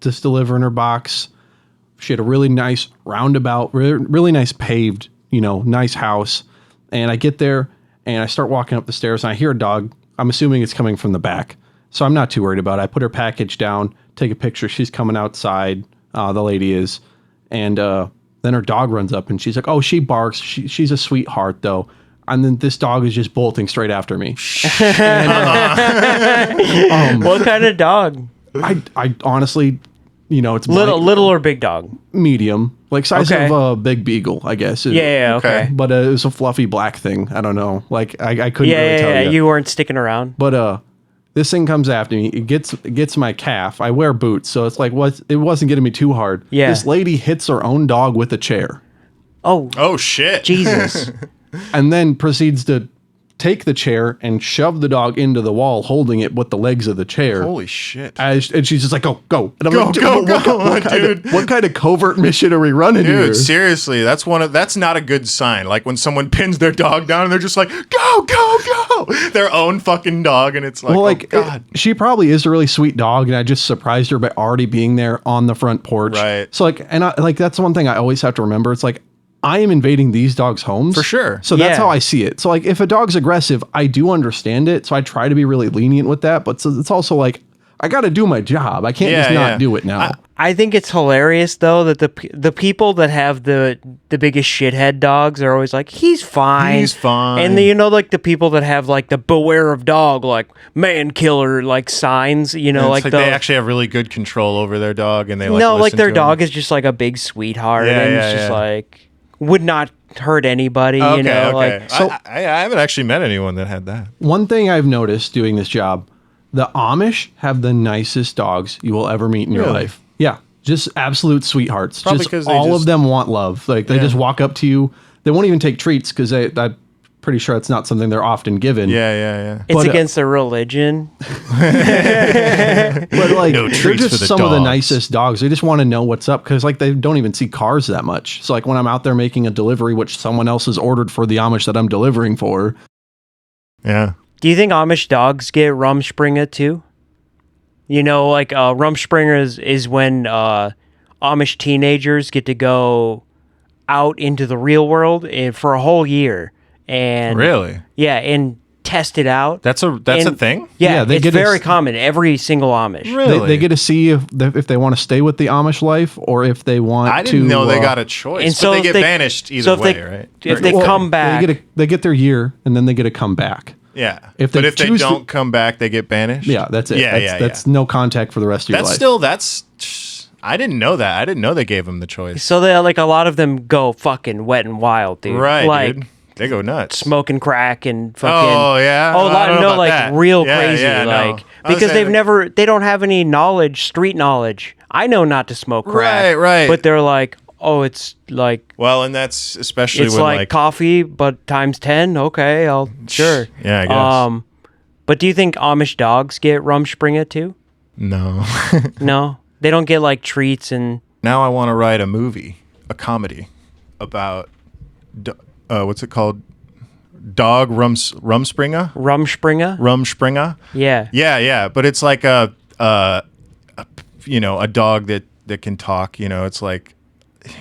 just delivering her box. She had a really nice roundabout, really nice paved, nice house. And I get there and I start walking up the stairs and I hear a dog. I'm assuming it's coming from the back. So I'm not too worried about it. I put her package down, take a picture. She's coming outside. The lady is. And then her dog runs up and she's like, oh, she barks. She's a sweetheart though. And then this dog is just bolting straight after me. What kind of dog? I honestly, it's Little or big dog? medium, like size Okay. of a big beagle, I guess. Yeah, okay. Okay. But it was a fluffy black thing. I don't know. Like I couldn't really tell you. You weren't sticking around. But this thing comes after me. It gets my calf. I wear boots, so it's like it wasn't getting me too hard. Yeah. This lady hits her own dog with a chair, Oh, Oh, shit. Jesus. and then proceeds to take the chair and shove the dog into the wall, holding it with the legs of the chair. Holy shit. And she's just like, go. And I'm Go, like, go, what go, kind of- dude. what kind of covert mission are we running here? Dude, seriously, that's not a good sign. Like when someone pins their dog down and they're just like, go, their own fucking dog, and it's like, Well, oh, like God. she probably is a really sweet dog, and I just surprised her by already being there on the front porch. Right. So that's one thing I always have to remember. It's like I am invading these dogs' homes For sure. So that's Yeah. how I see it. So like if a dog's aggressive, I do understand it. So I try to be really lenient with that. But it's also like I got to do my job. I can't just not do it now. I think it's hilarious though that the people that have the biggest shithead dogs are always like, he's fine. He's fine. And then, like the people that have like the beware of dog, like man killer, like signs, It's like the they actually have really good control over their dog, and they like no, like listen their to dog him. is just like a big sweetheart, Yeah, and yeah, it's just yeah. like would not hurt anybody, Okay. like So- I haven't actually met anyone that had that. One thing I've noticed doing this job, the Amish have the nicest dogs you will ever meet in your Really? life. Yeah. Just absolute sweethearts. Probably Just 'cause they all just- of them want love. Like they Yeah. just walk up to you. They won't even take treats because I'm pretty sure it's not something they're often given. Yeah. it's but, against their religion. But like No they're treats for just the some of the dogs. nicest dogs. They just want to know what's up because like they don't even see cars that much. So like when I'm out there making a delivery, which someone else has ordered for the Amish that I'm delivering for, Yeah. Do you think Amish dogs get Rumspringa too? Like Rumspringa is when Amish teenagers get to go out into the real world for a whole year and Really? yeah, and test it out. That's a And- thing? Yeah, Yeah, they it's get to very s- common. Every single Amish. Really? they get to see if they want to stay with the Amish life or if they want I to. didn't know they got a choice. and But so they if get they- banished either so if way, they- right? if they Or- come back, they get their year and then they get to come back. Yeah. if but they if they choose to- don't come back, they get banished? Yeah, that's it. Yeah, That's no contact for the rest of your life. I didn't know that. I didn't know they gave them the choice. so they like a lot of them go fucking wet and wild, dude. Right, like dude. They go nuts. smoking crack and fucking. Oh, yeah? Oh, a I lot. don't know No, about like that. real Yeah, crazy, yeah, no. like I was because saying- they don't have any knowledge, street knowledge. I know not to smoke crack. Right. But they're like, oh, it's like Well, and that's especially it's when like, coffee, but times 10. Okay, I'll sure. Yeah, I guess. But do you think Amish dogs get Rumspringa too? No. No, they don't get like treats and. Now I want to write a movie, a comedy about what's it called? Dog Rumspringa? Rumspringa? Rumspringa? Yeah. Yeah, but it's like a dog that can talk, it's like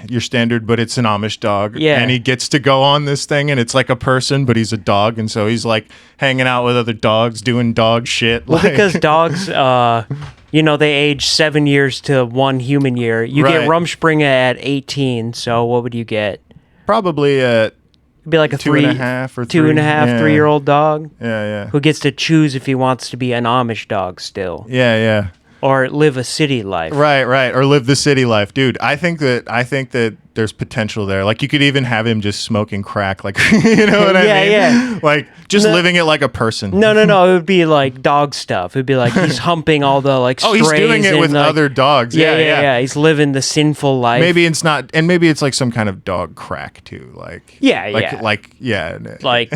your standard, but it's an Amish dog. Yeah. And he gets to go on this thing and it's like a person, but he's a dog, and so he's like hanging out with other dogs doing dog shit. Well, like- because dogs, they age 7 years to 1 human year. You get Right. Rumspringa at 18. So what would you get? probably It'd be like a 2.5 or 2.5, 3, 3-year-old dog yeah. who gets to choose if he wants to be an Amish dog still. Yeah. or live a city life. Right, or live the city life, dude. I think that there's potential there. Like you could even have him just smoking crack, like you know what I mean? Yeah. Like just living it like a person. No. It would be like dog stuff. It'd be like he's humping all the like strays. Oh, he's doing it with like, other dogs. Yeah. He's living the sinful life. Maybe it's not, and maybe it's like some kind of dog crack too. Like like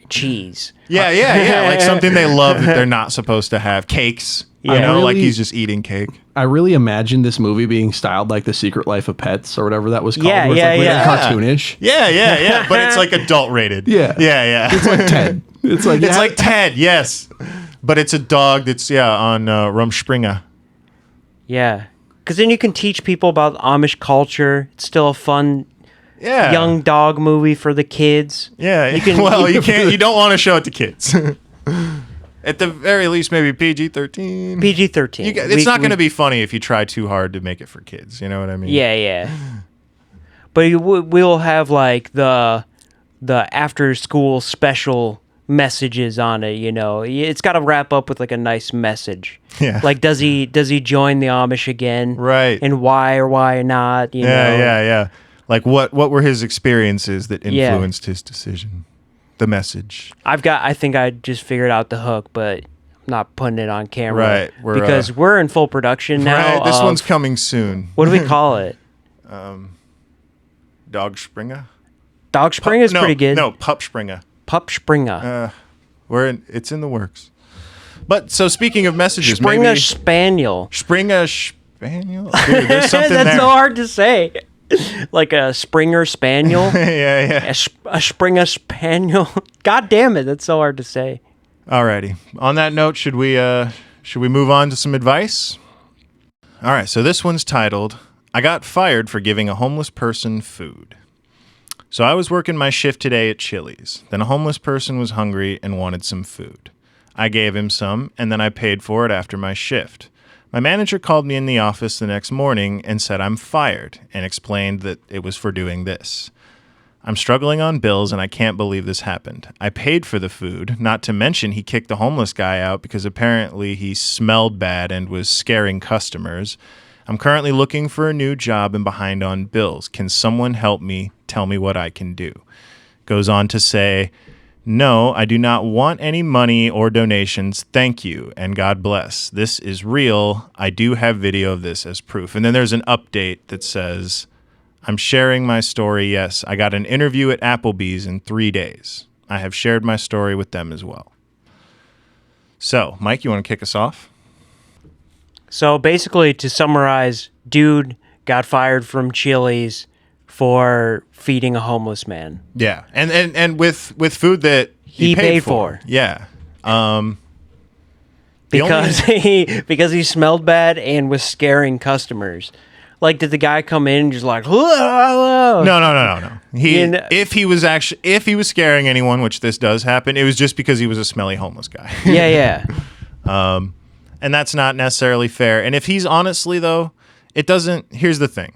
cheese. Yeah. Like something they love that they're not supposed to have. Cakes. Yeah. You know, like Really- he's just eating cake. I really imagine this movie being styled like The Secret Life of Pets or whatever that was called. Yeah, where it's like really yeah. cartoonish. Yeah. But it's like adult rated. Yeah. Yeah. It's like Ted. It's like It's like Ted, yes. But it's a dog that's, on Rumspringa. Yeah. Because then you can teach people about Amish culture. It's still a fun Yeah. young dog movie for the kids. Yeah. You can- You don't want to show it to kids. At the very least, maybe PG-13. PG-13. It's not going to be funny if you try too hard to make it for kids. You know what I mean? Yeah. But we'll have like the after school special messages on it. You know, it's got to wrap up with like a nice message. Yeah. Like does he join the Amish again? Right. And why or why not? You know? Yeah. Like what were his experiences that influenced his decision? The message. I think I just figured out the hook, but I'm not putting it on camera. Right, because we're in full production now. Right. This of- one's coming soon. What do we call it? Dog Springer. Dog Spring is pretty good. No, Pup Springer. Pup Springer. It's in the works. But so speaking of messages, Springer maybe Spaniel. Springer Spaniel. Dude, there's something That's there. so hard to say. Like a Springer Spaniel. Yeah. A Springer Spaniel. God damn it, that's so hard to say. Alrighty. On that note, should we move on to some advice? All right. So this one's titled, "I got fired for giving a homeless person food." So I was working my shift today at Chili's. Then a homeless person was hungry and wanted some food. I gave him some, and then I paid for it after my shift. My manager called me in the office the next morning and said I'm fired and explained that it was for doing this. I'm struggling on bills and I can't believe this happened. I paid for the food, not to mention he kicked the homeless guy out because apparently he smelled bad and was scaring customers. I'm currently looking for a new job and behind on bills. Can someone help me? Tell me what I can do. Goes on to say, "No, I do not want any money or donations. Thank you, and God bless. This is real. I do have video of this as proof." And then there's an update that says, "I'm sharing my story. Yes, I got an interview at Applebee's in 3 days. I have shared my story with them as well." So, Mike, you want to kick us off? So basically, to summarize, dude got fired from Chili's for feeding a homeless man. Yeah, and with food that He paid for. Yeah. Because he smelled bad and was scaring customers. Like, did the guy come in and just like, whoa? No. You know- If he was scaring anyone, which this does happen, it was just because he was a smelly homeless guy. Yeah. And that's not necessarily fair. And if he's honestly though, it doesn't. Here's the thing.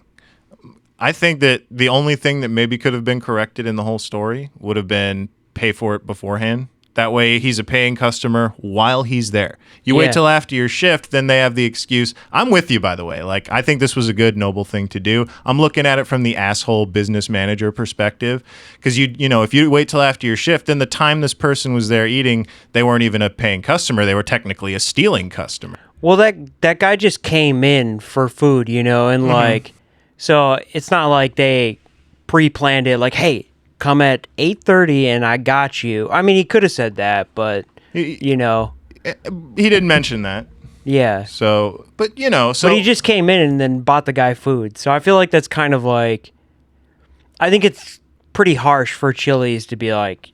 I think that the only thing that maybe could have been corrected in the whole story would have been pay for it beforehand. That way he's a paying customer while he's there. You Yeah. wait till after your shift, then they have the excuse. I'm with you, by the way. Like, I think this was a good, noble thing to do. I'm looking at it from the asshole business manager perspective. Because, you know, if you wait till after your shift, then the time this person was there eating, they weren't even a paying customer. They were technically a stealing customer. Well, that guy just came in for food, you know, and like, so it's not like they pre-planned it. Like, hey, come at 8:30 and I got you. I mean, he could have said that, but you know, He didn't mention that. yeah. So, but you know, so But he just came in and then bought the guy food. So I feel like that's kind of like, I think it's pretty harsh for Chili's to be like,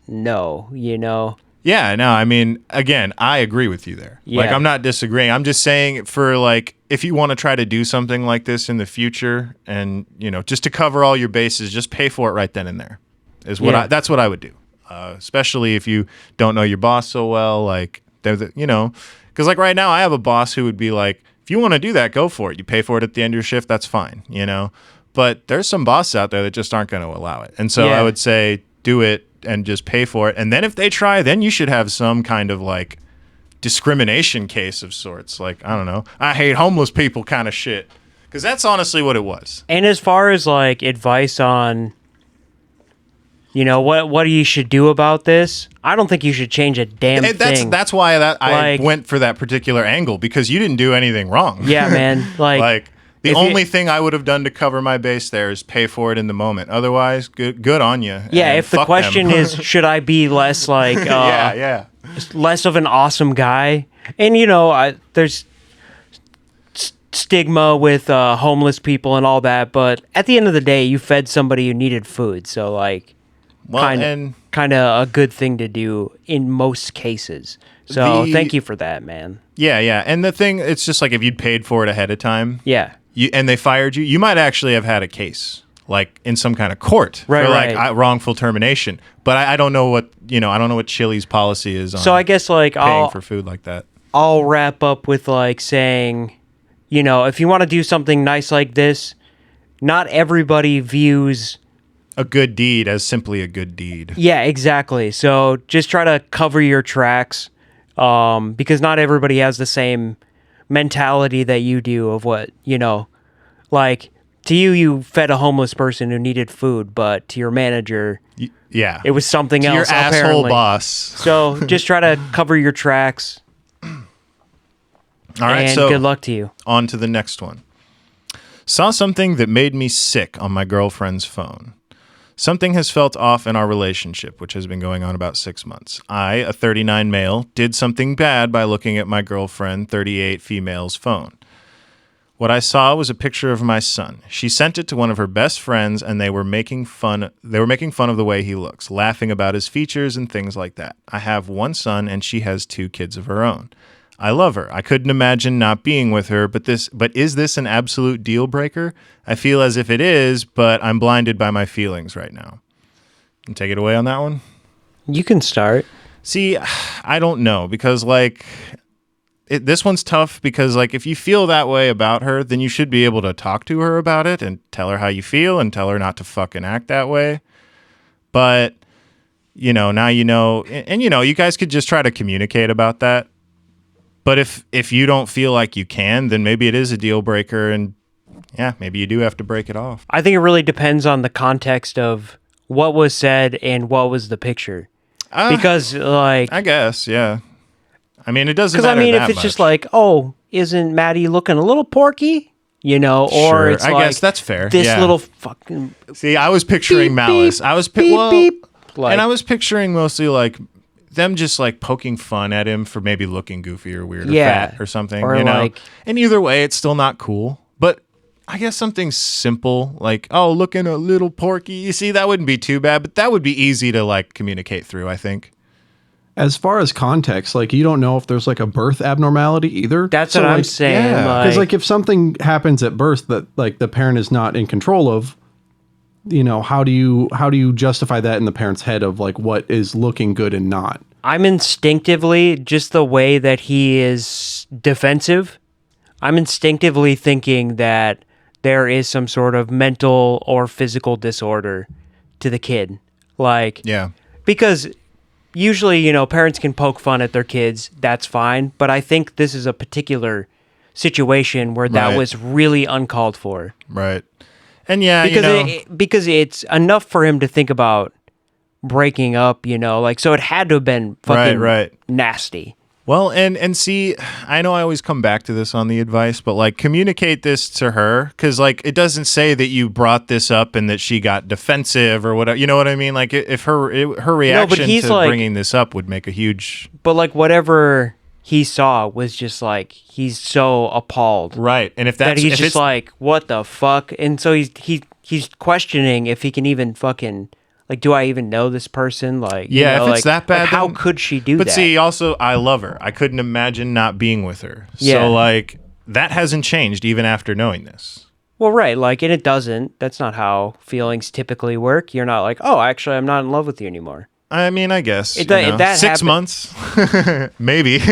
no, you know. yeah, no, I mean, again, I agree with you there. Like, Yeah. I'm not disagreeing. I'm just saying for like, if you want to try to do something like this in the future and, you know, just to cover all your bases, just pay for it right then and there is what Yeah. that's what I would do. Especially if you don't know your boss so well, like, you know, because like right now I have a boss who would be like, if you want to do that, go for it. You pay for it at the end of your shift. That's fine, you know, but there's some bosses out there that just aren't going to allow it. And so Yeah. I would say do it and just pay for it. And then if they try, then you should have some kind of like discrimination case of sorts. Like, I don't know, I hate homeless people kind of shit. Because that's honestly what it was. And as far as like advice on, you know, what you should do about this, I don't think you should change a damn thing. That's why I went for that particular angle, because you didn't do anything wrong. Yeah, man. Like the only thing I would have done to cover my base there is pay for it in the moment. Otherwise, good on you. Yeah, if the question is, should I be less like, less of an awesome guy? And you know, there's stigma with homeless people and all that, but at the end of the day, you fed somebody who needed food, so like, kind of a good thing to do in most cases. So thank you for that, man. Yeah, and the thing, it's just like if you'd paid for it ahead of time, and they fired you, you might actually have had a case, like in some kind of court, for like wrongful termination. But I don't know what I don't know what Chili's policy is on. So I guess like paying for food like that. I'll wrap up with like saying, you know, if you want to do something nice like this, not everybody views a good deed as simply a good deed. Yeah, exactly. So just try to cover your tracks, because not everybody has the same mentality that you do of what, you know, like to you fed a homeless person who needed food, but to your manager, it was something else. Your asshole apparently. Boss. So just try to cover your tracks. All right, and so good luck to you. On to the next one. Saw something that made me sick on my girlfriend's phone. Something has felt off in our relationship, which has been going on about 6 months. I, a 39 male, did something bad by looking at my girlfriend, 38 female's phone. What I saw was a picture of my son. She sent it to one of her best friends, and they were making fun of the way he looks, laughing about his features and things like that. I have one son, and she has 2 kids of her own. I love her. I couldn't imagine not being with her, but is this an absolute deal breaker? I feel as if it is, but I'm blinded by my feelings right now. Can take it away on that one? You can start. See, I don't know, because like this one's tough, because like if you feel that way about her, then you should be able to talk to her about it and tell her how you feel and tell her not to fucking act that way. But you know, now you know, and you know, you guys could just try to communicate about that. But if you don't feel like you can, then maybe it is a deal breaker, and yeah, maybe you do have to break it off. I think it really depends on the context of what was said and what was the picture. Because like, I guess, yeah. I mean, it doesn't matter. Because I mean, if it's much. just like, oh, isn't Maddie looking a little porky? You know, or sure, it's I like, guess that's fair. This yeah. little fucking. See, I was picturing beep, malice. Beep, I was beep. Like, and I was picturing mostly like them just like poking fun at him for maybe looking goofy or weird or fat or something, or you know? Like, and either way, it's still not cool. But I guess something simple like, oh, looking a little porky. You see, that wouldn't be too bad, but that would be easy to like communicate through, I think. As far as context, like you don't know if there's like a birth abnormality either. That's what I'm saying. Yeah, because like if something happens at birth that like the parent is not in control of, you know, how do you justify that in the parent's head of like what is looking good and not? I'm instinctively, just the way that he is defensive, I'm instinctively thinking that there is some sort of mental or physical disorder to the kid. Like, yeah, because usually, you know, parents can poke fun at their kids. That's fine. But I think this is a particular situation where that was really uncalled for. Right. And yeah, because because it's enough for him to think about breaking up, you know, like, so it had to have been fucking nasty. Well, and see, I know I always come back to this on the advice, but like communicate this to her, because like it doesn't say that you brought this up and that she got defensive or whatever. You know what I mean? Like if her reaction to like, bringing this up would make a huge. But like whatever he saw was just like, he's so appalled, right? And if he's just like, what the fuck? And so he's questioning if he can even fucking. Like, do I even know this person? Like, yeah, you know, if it's that bad, like, how could she do that? But see, also, I love her. I couldn't imagine not being with her. Yeah. So, like, that hasn't changed even after knowing this. Well, right. Like, and it doesn't. That's not how feelings typically work. You're not like, oh, actually, I'm not in love with you anymore. I mean, I guess. That 6 months? Maybe.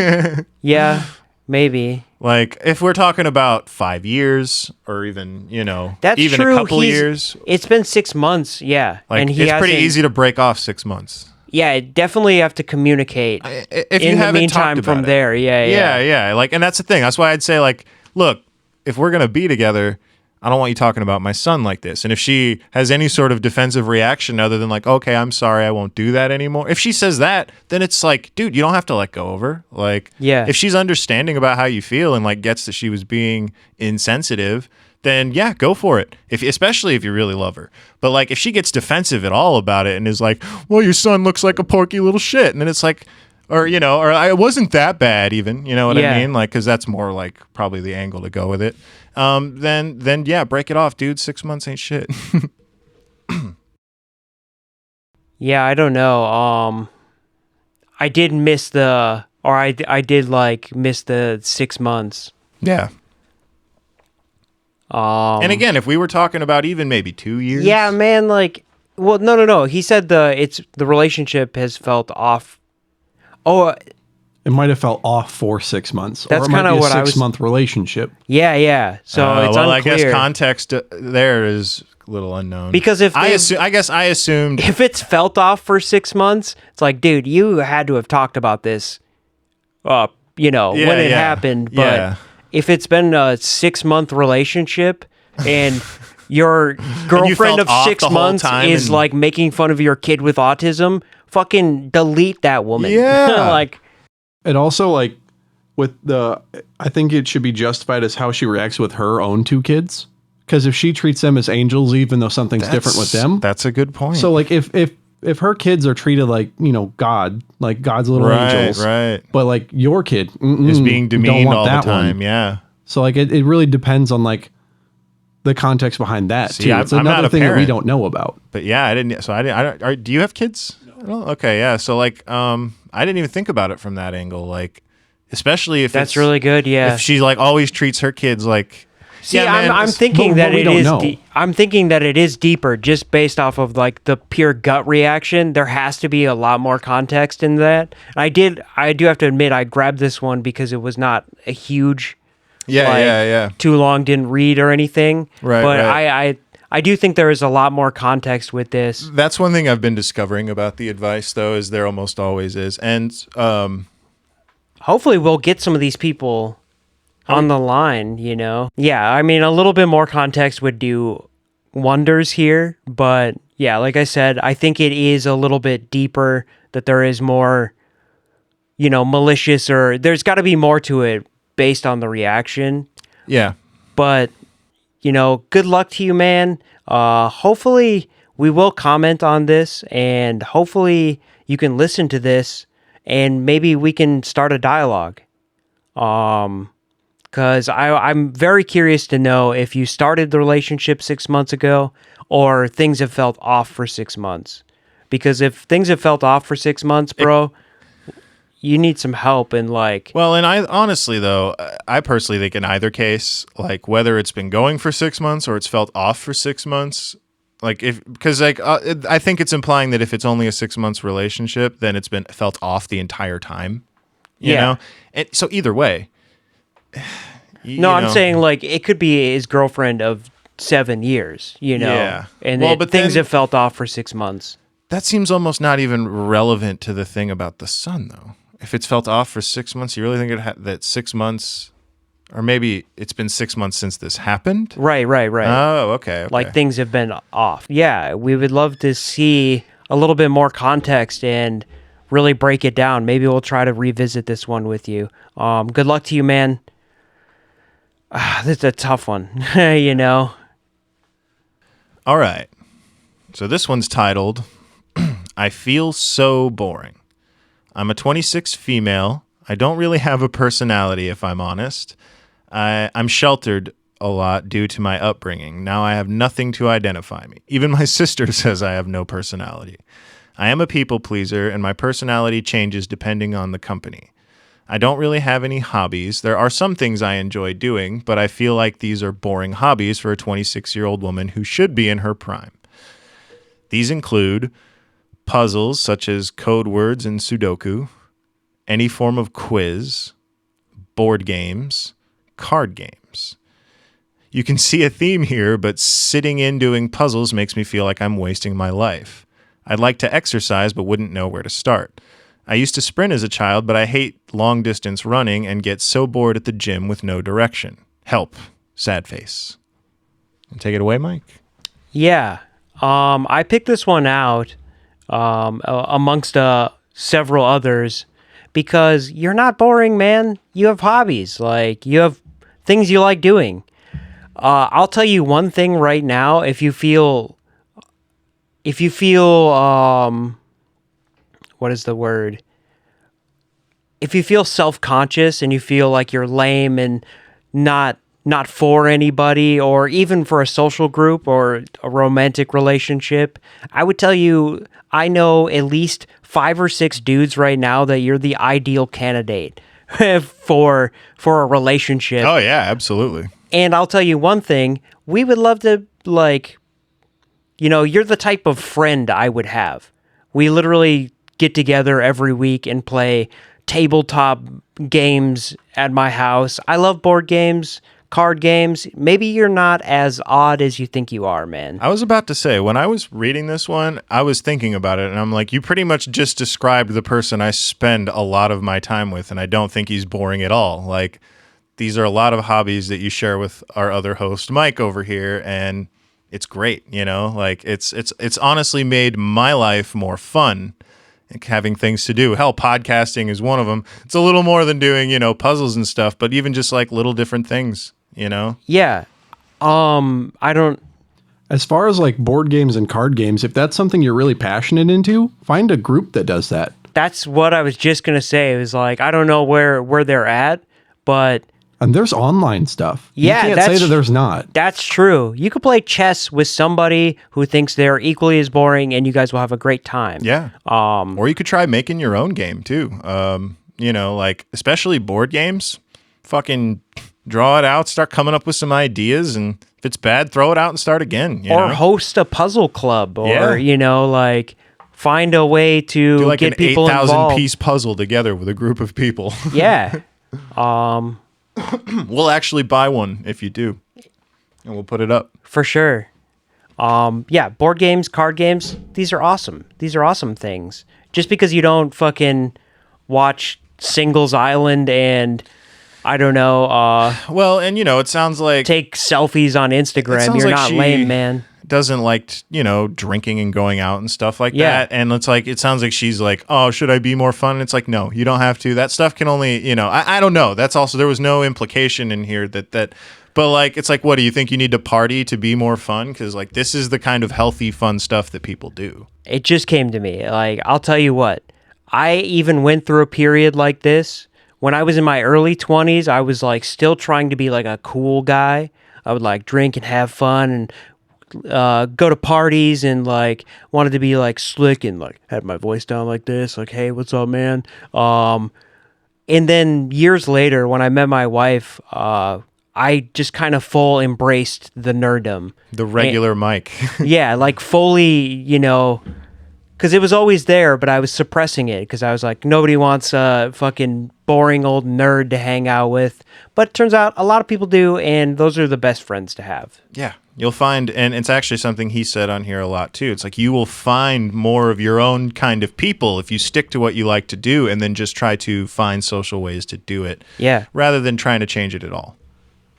Yeah, maybe. Like, if we're talking about 5 years or even, you know, that's even true. a couple years. It's been 6 months, yeah. Like, and it's pretty easy to break off 6 months. Yeah, definitely have to communicate. If in you the haven't meantime, talked from about it. there, Yeah. Like, and that's the thing. That's why I'd say, like, look, if we're gonna be together, I don't want you talking about my son like this. And if she has any sort of defensive reaction other than like, okay, I'm sorry, I won't do that anymore. If she says that, then it's like, dude, you don't have to let go of her. Like, Yeah. if she's understanding about how you feel and like gets that she was being insensitive, then yeah, go for it. Especially if you really love her. But like, if she gets defensive at all about it and is like, well, your son looks like a porky little shit, and then it's like, or I wasn't that bad even, you know what Yeah. I mean? Like, because that's more like probably the angle to go with it. Then yeah, break it off, dude. 6 months ain't shit. Yeah, I don't know. I did miss I did like miss the 6 months. Yeah. And again, if we were talking about even maybe 2 years. Yeah, man, like, well, no. He said the relationship has felt off. Oh, It might have felt off for 6 months. That's or it might kinda be a what I was- 6-month relationship. yeah. So it's well, unclear. I guess context there is a little unknown. Because if I they've- guess I assumed. if it's felt off for 6 months, it's like, dude, you had to have talked about this, when it happened. But Yeah. if it's been a 6-month relationship and your girlfriend felt of off 6 the whole months time is and- like making fun of your kid with autism, fucking delete that woman. Yeah. Like, And also, like, I think it should be justified as how she reacts with her own 2 kids. Because if she treats them as angels, even though something's different with them. That's a good point. So, like, if her kids are treated like, God, like God's little angels. right. But, like, your kid Is being don't demeaned want all the that time. one. Yeah. So, like, it really depends on, like, the context behind that, See, too. I'm It's not another a thing that we parent. don't know about. But yeah, I didn't. So I didn't. Do you have kids? No. Okay, yeah. So like, I didn't even think about it from that angle. Like, especially if that's it's, really good. Yeah. If she like always treats her kids like. See, yeah, man, I'm it's- thinking but that we it don't is. know. I'm thinking that it is deeper, just based off of like the pure gut reaction. There has to be a lot more context in that. I do have to admit, I grabbed this one because it was not a huge. Yeah, like, yeah. Too long, didn't read or anything. Right, But right. I do think there is a lot more context with this. That's one thing I've been discovering about the advice, though, is there almost always is, and Hopefully, we'll get some of these people on the line. Yeah. I mean, a little bit more context would do wonders here, but yeah, like I said, I think it is a little bit deeper. That there is more, malicious, or there's got to be more to it based on the reaction. yeah. But good luck to you, man. Hopefully we will comment on this, and hopefully you can listen to this, and maybe we can start a dialogue. Because I'm very curious to know if you started the relationship 6 months ago, or things have felt off for 6 months. Because if things have felt off for 6 months, bro, you need some help, and like. Well, and I honestly, though, I personally think in either case, like whether it's been going for 6 months or it's felt off for 6 months, like because I think it's implying that if it's only a 6 months relationship, then it's been felt off the entire time. You know? And so either way. I'm saying like it could be his girlfriend of 7 years, Yeah. and Well, but but things then- have felt off for 6 months. That seems almost not even relevant to the thing about the son, though. If it's felt off for 6 months, you really think that 6 months, or maybe it's been 6 months since this happened? Right. Oh, okay. Like things have been off. Yeah, we would love to see a little bit more context and really break it down. Maybe we'll try to revisit this one with you. Good luck to you, man. This is a tough one, All right. So this one's titled, I Feel So Boring. I'm a 26 female. I don't really have a personality, if I'm honest. I'm sheltered a lot due to my upbringing. Now I have nothing to identify me. Even my sister says I have no personality. I am a people pleaser, and my personality changes depending on the company. I don't really have any hobbies. There are some things I enjoy doing, but I feel like these are boring hobbies for a 26-year-old woman who should be in her prime. These include puzzles such as code words and Sudoku, any form of quiz, board games, card games. You can see a theme here, but sitting in doing puzzles makes me feel like I'm wasting my life. I'd like to exercise but wouldn't know where to start. I used to sprint as a child, but I hate long-distance running and get so bored at the gym with no direction. Help. Sad face. Take it away, Mike. Yeah. I picked this one out amongst several others because you're not boring, man. You have hobbies. Like, you have things you like doing. I'll tell you one thing right now. If you feel, what is the word? If you feel self-conscious and you feel like you're lame and not for anybody, or even for a social group or a romantic relationship, I would tell you, I know at least 5 or 6 dudes right now that you're the ideal candidate for a relationship. Oh, yeah, absolutely. And I'll tell you one thing, we would love to, like, you're the type of friend I would have. We literally get together every week and play tabletop games at my house. I love board games, card games. Maybe you're not as odd as you think you are, man. I was about to say, when I was reading this one, I was thinking about it, and I'm like, you pretty much just described the person I spend a lot of my time with, and I don't think he's boring at all. Like, these are a lot of hobbies that you share with our other host, Mike, over here, and it's great, Like, it's honestly made my life more fun, like having things to do. Hell, podcasting is one of them. It's a little more than doing, puzzles and stuff, but even just like little different things, Yeah. I don't... As far as like board games and card games, if that's something you're really passionate into, find a group that does that. That's what I was just going to say. It was like, I don't know where they're at, but... And there's online stuff. Yeah, you can't say that there's not. That's true. You could play chess with somebody who thinks they're equally as boring, and you guys will have a great time. Yeah. Or you could try making your own game too. Like especially board games. Fucking draw it out, start coming up with some ideas, and if it's bad, throw it out and start again. Or host a puzzle club, or like find a way to do like get an people 8,000 piece puzzle together with a group of people. Yeah. We'll actually buy one if you do, and we'll put it up. For sure. Yeah, board games, card games, these are awesome. These are awesome things. Just because you don't fucking watch Singles Island and, I don't know, well, and it sounds like... take selfies on Instagram, you're not lame, man. Doesn't like, drinking and going out and stuff like that. And it's like, it sounds like she's like, oh, should I be more fun? And it's like, no, you don't have to. That stuff can only, I don't know. That's also, there was no implication in here that, but like, it's like, what, do you think you need to party to be more fun? Because like, this is the kind of healthy, fun stuff that people do. It just came to me. Like, I'll tell you what, I even went through a period like this. When I was in my early 20s, I was like still trying to be like a cool guy. I would like drink and have fun and go to parties and like wanted to be like slick and like had my voice down like this, like, hey, what's up, man? And then years later, when I met my wife, I just kind of full embraced the nerddom. The regular Mike. Yeah, like fully, because it was always there, but I was suppressing it because I was like, nobody wants a fucking boring old nerd to hang out with. But it turns out a lot of people do, and those are the best friends to have. Yeah. You'll find, and it's actually something he said on here a lot too. It's like you will find more of your own kind of people if you stick to what you like to do and then just try to find social ways to do it. Yeah. Rather than trying to change it at all.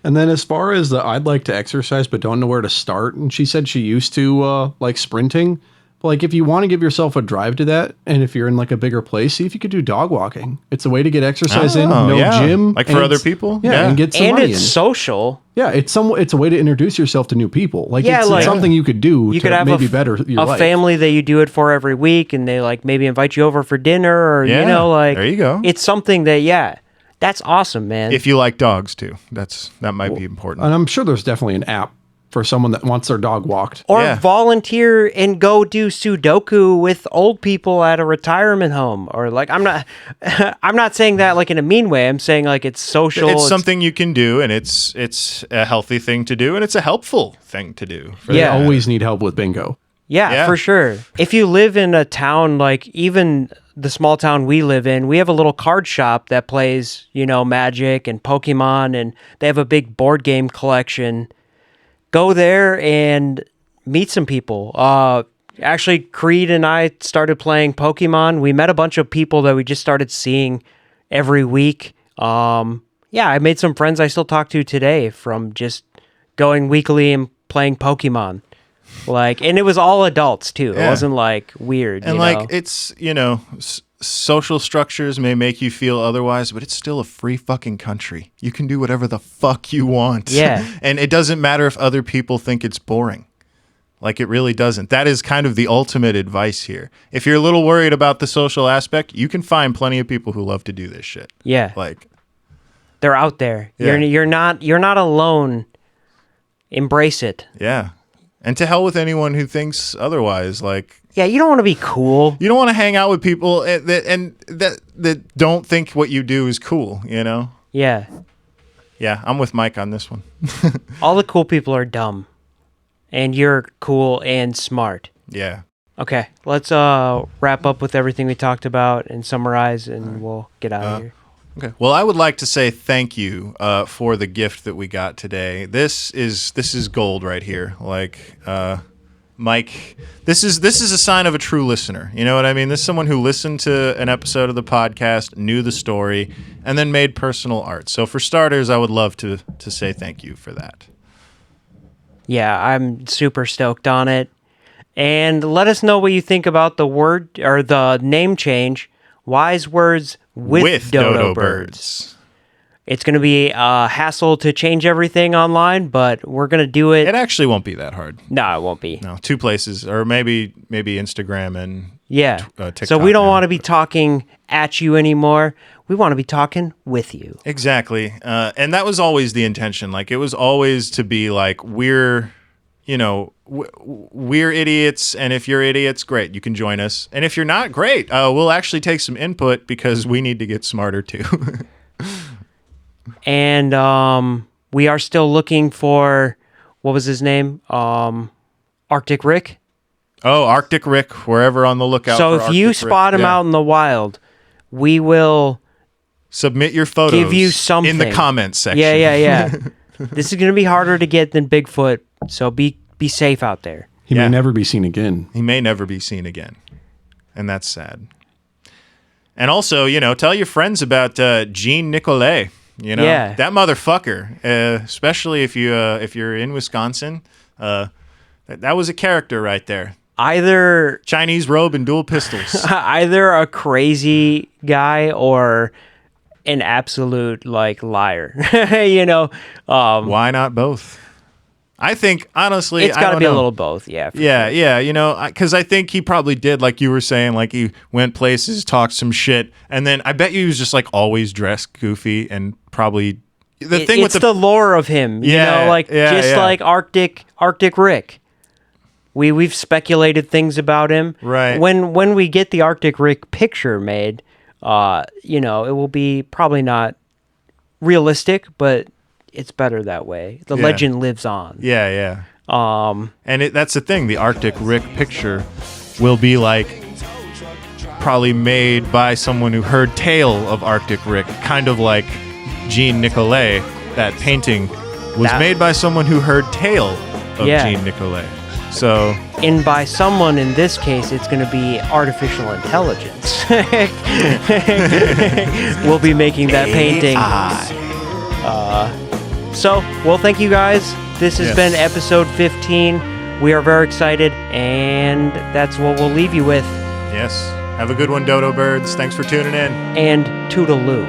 And then as far as I'd like to exercise but don't know where to start, and she said she used to like sprinting. Like, if you want to give yourself a drive to that, and if you're in like a bigger place, see if you could do dog walking. It's a way to get exercise in, no gym, like for other people, and get some money in. And it's social. Yeah, it's a way to introduce yourself to new people. Like, yeah, it's something you could do you to could have maybe better your life. A family that you do it for every week, and they like maybe invite you over for dinner, or like there you go. It's something that that's awesome, man. If you like dogs too, that might be important. And I'm sure there's definitely an app for someone that wants their dog walked. Or volunteer and go do Sudoku with old people at a retirement home. Or like, I'm not saying that like in a mean way. I'm saying like it's social. It's something you can do, and it's a healthy thing to do, and it's a helpful thing to do. Yeah, always need help with bingo. Yeah, for sure. If you live in a town, like even the small town we live in, we have a little card shop that plays, Magic and Pokemon, and they have a big board game collection. Go there and meet some people. Actually, Creed and I started playing Pokemon. We met a bunch of people that we just started seeing every week. Yeah, I made some friends I still talk to today from just going weekly and playing Pokemon. Like, and it was all adults too. Yeah. It wasn't like weird. And you like, know? it's, social structures may make you feel otherwise, but it's still a free fucking country. You can do whatever the fuck you want. Yeah. And it doesn't matter if other people think it's boring. Like, it really doesn't. That is kind of the ultimate advice here. If you're a little worried about the social aspect, you can find plenty of people who love to do this shit. Yeah. Like, they're out there. Yeah. You're not alone. Embrace it. yeah. And to hell with anyone who thinks otherwise. Like, Yeah, you don't want to be cool. you don't want to hang out with people that don't think what you do is cool, you know? Yeah. Yeah, I'm with Mike on this one. All the cool people are dumb. And you're cool and smart. Yeah. Okay, let's wrap up with everything we talked about and summarize, and we'll get out of here. Okay. Well, I would like to say thank you for the gift that we got today. This is gold right here. Like, Mike, this is a sign of a true listener. You know what I mean? This is someone who listened to an episode of the podcast, knew the story, and then made personal art. So for starters, I would love to say thank you for that. Yeah, I'm super stoked on it. And let us know what you think about the word or the name change, Wise Words with Dodo Birds. It's going to be a hassle to change everything online, but we're going to do it. It actually won't be that hard. No, it won't be. No, 2 places, or maybe Instagram and Yeah. TikTok So we don't now. want to be talking at you anymore. We want to be talking with you. Exactly. And that was always the intention. Like, it was always to be like, we're idiots. And if you're idiots, great. You can join us. And if you're not, great. We'll actually take some input because we need to get smarter too. And we are still looking for, what was his name? Arctic Rick. Oh, Arctic Rick, wherever on the lookout. So for if you Arctic Rick. spot him Yeah. out in the wild, we will Submit your photos give you something in the comments section. Yeah. This is going to be harder to get than Bigfoot, so be safe out there. He Yeah. may never be seen again. He may never be seen again. And that's sad. And also, tell your friends about Jean Nicolet. Yeah. That motherfucker, especially if you're in Wisconsin, that was a character right there. Either Chinese robe and dual pistols. a crazy guy or an absolute liar. Why not both? I think honestly, It's got to I be don't a know. little both. Yeah. Yeah, because I think he probably did, like you were saying, like he went places, talked some shit, and then I bet you he was just like always dressed goofy and probably the thing with it's the lore of him. Yeah, yeah. like Arctic Rick. We've speculated things about him. Right. When we get the Arctic Rick picture made, it will be probably not realistic, but it's better that way. The legend lives on. Yeah. And that's the thing. The Arctic Rick picture will be like probably made by someone who heard tale of Arctic Rick, kind of like Jean Nicolet. That painting was made by someone who heard tale of Jean Nicolet. So, And by someone in this case, it's going to be artificial intelligence. We'll be making that painting. Well, thank you guys. This has been episode 15. We are very excited, and that's what we'll leave you with. yes. Have a good one, Dodo Birds. Thanks for tuning in. And toodaloo.